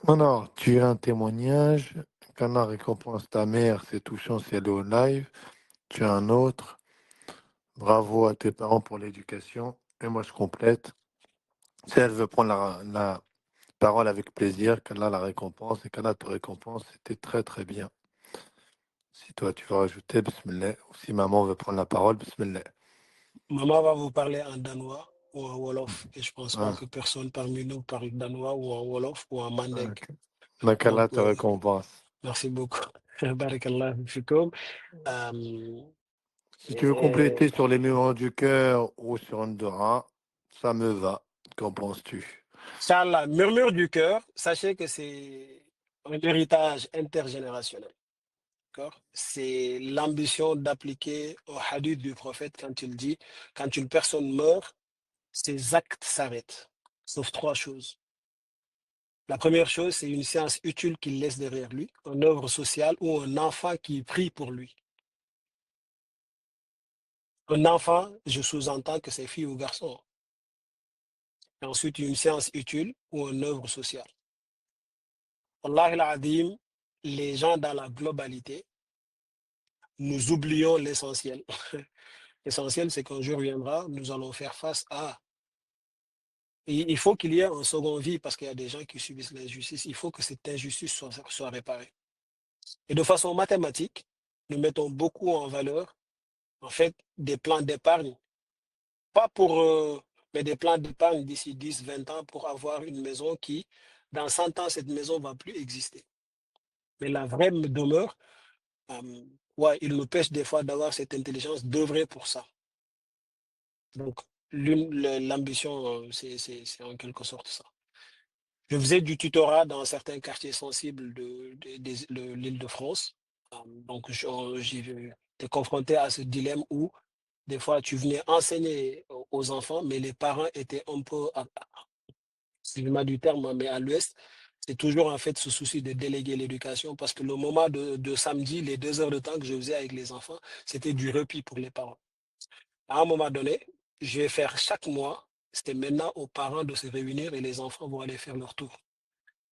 Alors, tu as un témoignage. Qu'Allah récompense ta mère, c'est touchant si elle est au live. Tu as un autre. Bravo à tes parents pour l'éducation. Et moi, je complète. Si elle veut prendre la parole avec plaisir, qu'Allah la récompense et qu'Allah te récompense, c'était très très bien. Si toi tu veux rajouter, bismillah, ou si maman veut prendre la parole, bismillah. Maman va vous parler en danois ou en wolof. Et je pense pas Ah, que personne parmi nous parle danois ou en wolof ou en mandingue. ok. Donc Donc, qu'Allah te récompense. merci beaucoup. Barakallah fikoum. Si tu veux compléter sur les mouvements du cœur ou sur un dora, ça me va. Qu'en penses-tu? Inch'Allah, murmure du cœur, sachez que c'est un héritage intergénérationnel. D'accord. C'est l'ambition d'appliquer au hadith du prophète quand il dit, quand une personne meurt, ses actes s'arrêtent. Sauf trois choses. La première chose, c'est une séance utile qu'il laisse derrière lui, une œuvre sociale ou un enfant qui prie pour lui. Un enfant, je sous-entends que c'est fille ou garçon. Et ensuite, une séance utile ou une œuvre sociale. Allah al-Adim, les gens dans la globalité, nous oublions l'essentiel. L'essentiel, c'est qu'un jour viendra, nous allons faire face à... Il faut qu'il y ait un second vie parce qu'il y a des gens qui subissent l'injustice. Il faut que cette injustice soit réparée. Et de façon mathématique, nous mettons beaucoup en valeur, en fait, des plans d'épargne. Pas pour... mais des plans d'épargne d'ici 10, 20 ans pour avoir une maison qui, dans 100 ans, cette maison ne va plus exister. Mais la vraie demeure, ouais, il nous pêche des fois d'avoir cette intelligence d'œuvrer pour ça. Donc, l'ambition, c'est en quelque sorte ça. Je faisais du tutorat dans certains quartiers sensibles de l'Île-de-France. Donc, j'étais confronté à ce dilemme où, des fois, tu venais enseigner aux enfants, mais les parents étaient un peu, excusez-moi du terme, hein, mais à l'ouest, c'est toujours en fait ce souci de déléguer l'éducation parce que le moment de samedi, les 2 heures de temps que je faisais avec les enfants, c'était du repos pour les parents. À un moment donné, je vais faire chaque mois, c'était maintenant aux parents de se réunir et les enfants vont aller faire leur tour.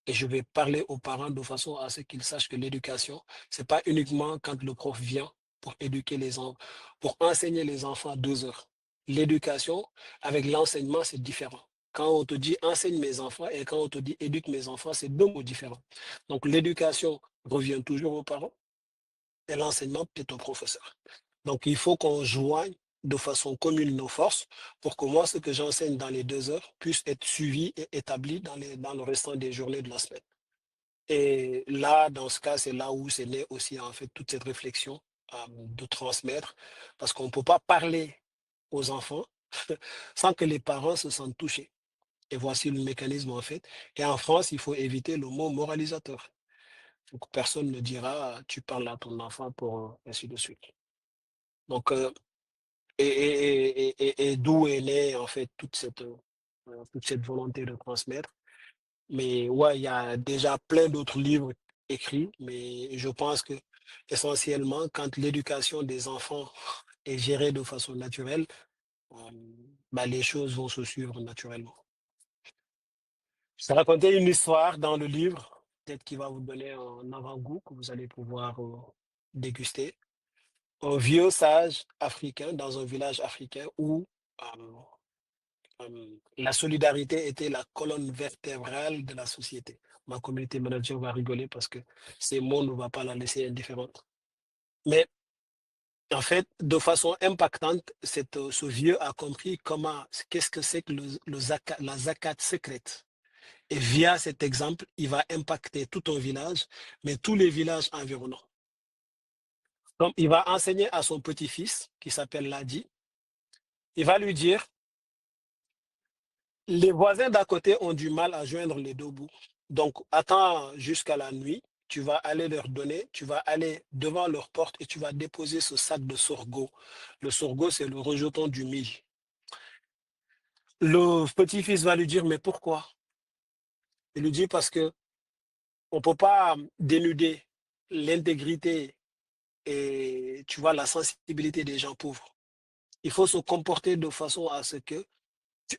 Et je vais parler aux parents de façon à ce qu'ils sachent que l'éducation, c'est pas uniquement quand le prof vient pour éduquer les enfants, pour enseigner les enfants 2 heures. L'éducation, avec l'enseignement, c'est différent. Quand on te dit enseigne mes enfants et quand on te dit éduque mes enfants, c'est deux mots différents. Donc l'éducation revient toujours aux parents et l'enseignement peut-être au professeur. Donc il faut qu'on joigne de façon commune nos forces pour que moi, ce que j'enseigne dans les 2 heures puisse être suivi et établi dans le restant des journées de la semaine. Et là, dans ce cas, c'est là où c'est né aussi en fait toute cette réflexion de transmettre, parce qu'on ne peut pas parler aux enfants sans que les parents se sentent touchés. Et voici le mécanisme en fait. Et en France, il faut éviter le mot moralisateur. Donc, personne ne dira tu parles à ton enfant pour ainsi de suite. Donc, et d'où est née en fait toute cette volonté de transmettre. Mais ouais, il y a déjà plein d'autres livres écrits, mais je pense que essentiellement, quand l'éducation des enfants est géré de façon naturelle, les choses vont se suivre naturellement. Je vais raconter une histoire dans le livre, peut-être qui va vous donner un avant-goût que vous allez pouvoir déguster. Un vieux sage africain dans un village africain où la solidarité était la colonne vertébrale de la société. Ma community manager va rigoler parce que ces mots ne vont pas la laisser indifférente. Mais en fait, de façon impactante, ce vieux a compris qu'est-ce que c'est que la zakat secrète. Et via cet exemple, il va impacter tout un village, mais tous les villages environnants. Donc, il va enseigner à son petit-fils, qui s'appelle Ladi, il va lui dire, les voisins d'à côté ont du mal à joindre les deux bouts. Donc, attends jusqu'à la nuit, tu vas aller leur donner, tu vas aller devant leur porte et tu vas déposer ce sac de sorgho. Le sorgho, c'est le rejeton du mil. Le petit-fils va lui dire, mais pourquoi? Il lui dit, parce que on ne peut pas dénuder l'intégrité et tu vois la sensibilité des gens pauvres. Il faut se comporter de façon à ce que,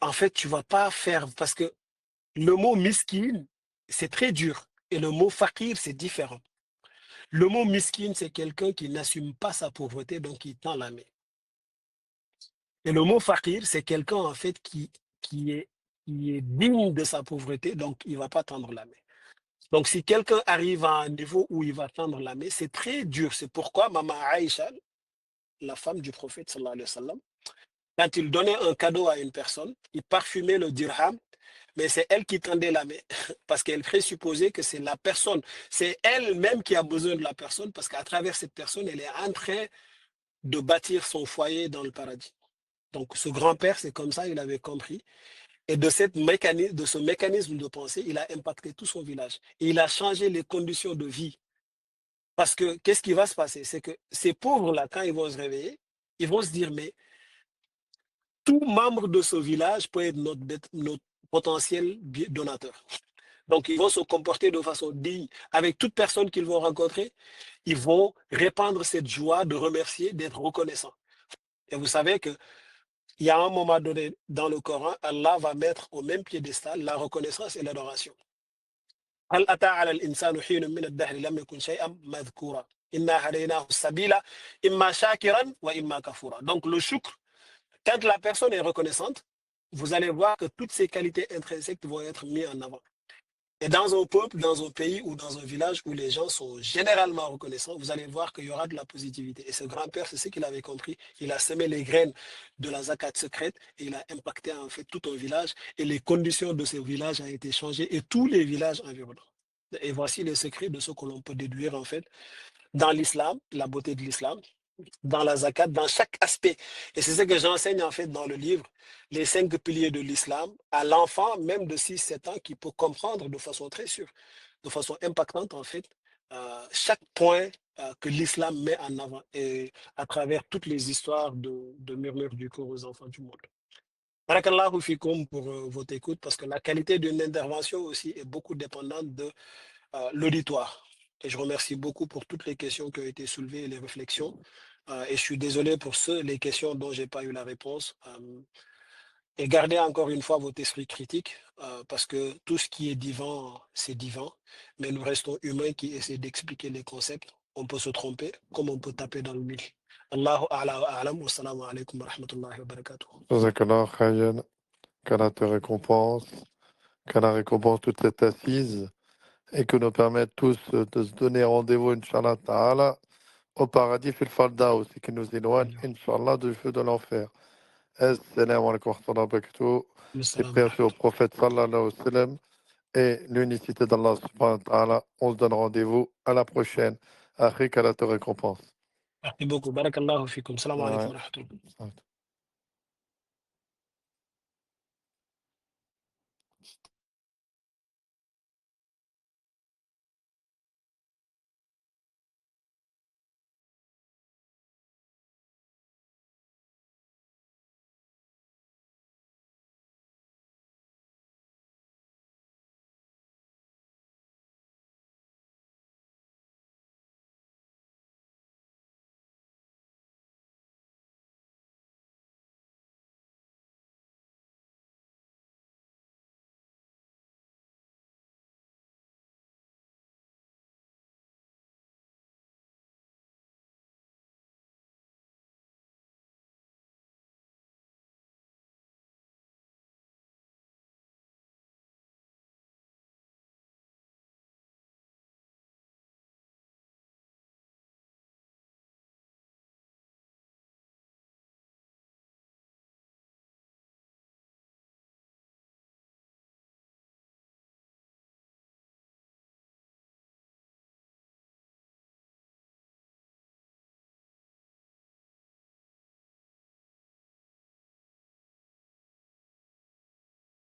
en fait, tu ne vas pas faire, parce que le mot miskin, c'est très dur et le mot fakir, c'est différent. Le mot miskin, c'est quelqu'un qui n'assume pas sa pauvreté, donc qui tend la main. Et le mot fakir, c'est quelqu'un en fait qui est digne de sa pauvreté, donc il ne va pas tendre la main. Donc, si quelqu'un arrive à un niveau où il va tendre la main, c'est très dur. C'est pourquoi Maman Aïcha, la femme du prophète, sallallahu alayhi wa sallam, quand il donnait un cadeau à une personne, il parfumait le dirham, mais c'est elle qui tendait la main, parce qu'elle présupposait que c'est la personne, c'est elle-même qui a besoin de la personne, parce qu'à travers cette personne, elle est en train de bâtir son foyer dans le paradis. Donc, ce grand-père, c'est comme ça, il avait compris. Et de ce mécanisme de pensée, il a impacté tout son village. Et il a changé les conditions de vie. Parce que qu'est-ce qui va se passer? C'est que ces pauvres-là, quand ils vont se réveiller, ils vont se dire, mais tout membre de ce village peut être notre potentiel donateur. Donc, ils vont se comporter de façon digne. Avec toute personne qu'ils vont rencontrer, ils vont répandre cette joie de remercier, d'être reconnaissants. Et vous savez que il y a un moment donné dans le Coran, Allah va mettre au même piédestal la reconnaissance et l'adoration. هل أتى على الإنسان حين من الدهر لم يكن شيئا مذكورا إنا هديناه السبيل إما شاكرا وإما كفورا. Donc le shukr, quand la personne est reconnaissante, vous allez voir que toutes ces qualités intrinsèques vont être mises en avant. Et dans un peuple, dans un pays ou dans un village où les gens sont généralement reconnaissants, vous allez voir qu'il y aura de la positivité. Et ce grand-père, c'est ce qu'il avait compris. Il a semé les graines de la zakat secrète et il a impacté en fait tout un village. Et les conditions de ce village ont été changées et tous les villages environnants. Et voici le secret de ce que l'on peut déduire en fait dans l'islam, la beauté de l'islam, dans la zakat, dans chaque aspect. Et c'est ce que j'enseigne en fait dans le livre, les 5 piliers de l'islam, à l'enfant même de 6-7 ans qui peut comprendre de façon très sûre, de façon impactante en fait, chaque point que l'islam met en avant et à travers toutes les histoires de murmures du cours aux enfants du monde. Barakallahu fikoum pour votre écoute parce que la qualité d'une intervention aussi est beaucoup dépendante de l'auditoire. Et je remercie beaucoup pour toutes les questions qui ont été soulevées et les réflexions. Et je suis désolé pour les questions dont je n'ai pas eu la réponse. Et gardez encore une fois votre esprit critique, parce que tout ce qui est divin, c'est divin. Mais nous restons humains qui essaient d'expliquer les concepts. On peut se tromper, comme on peut taper dans le mille. Allahu a'la wa a'lam wa salamu alaykum wa rahmatullahi wa barakatuh. Jazakallah khayran, qu'Allah te récompense, qu'Allah récompense toute cette assise et que nous permette tous de se donner rendez-vous, Inch'Allah Ta'ala, au paradis, fil Fardaus, et qui nous éloigne, Inch'Allah, du feu de l'enfer. Assalamu alaikum wa rahmatullahi wa barakatuh. Les prières sur le prophète sallallahu alayhi wa sallam et l'unicité d'Allah subhanahu wa ta'ala. On se donne rendez-vous à la prochaine. Après qu'Allah te récompense. Merci beaucoup. Barakallahu fikum. Salam Ouais. alaykum wa rahmatullahi.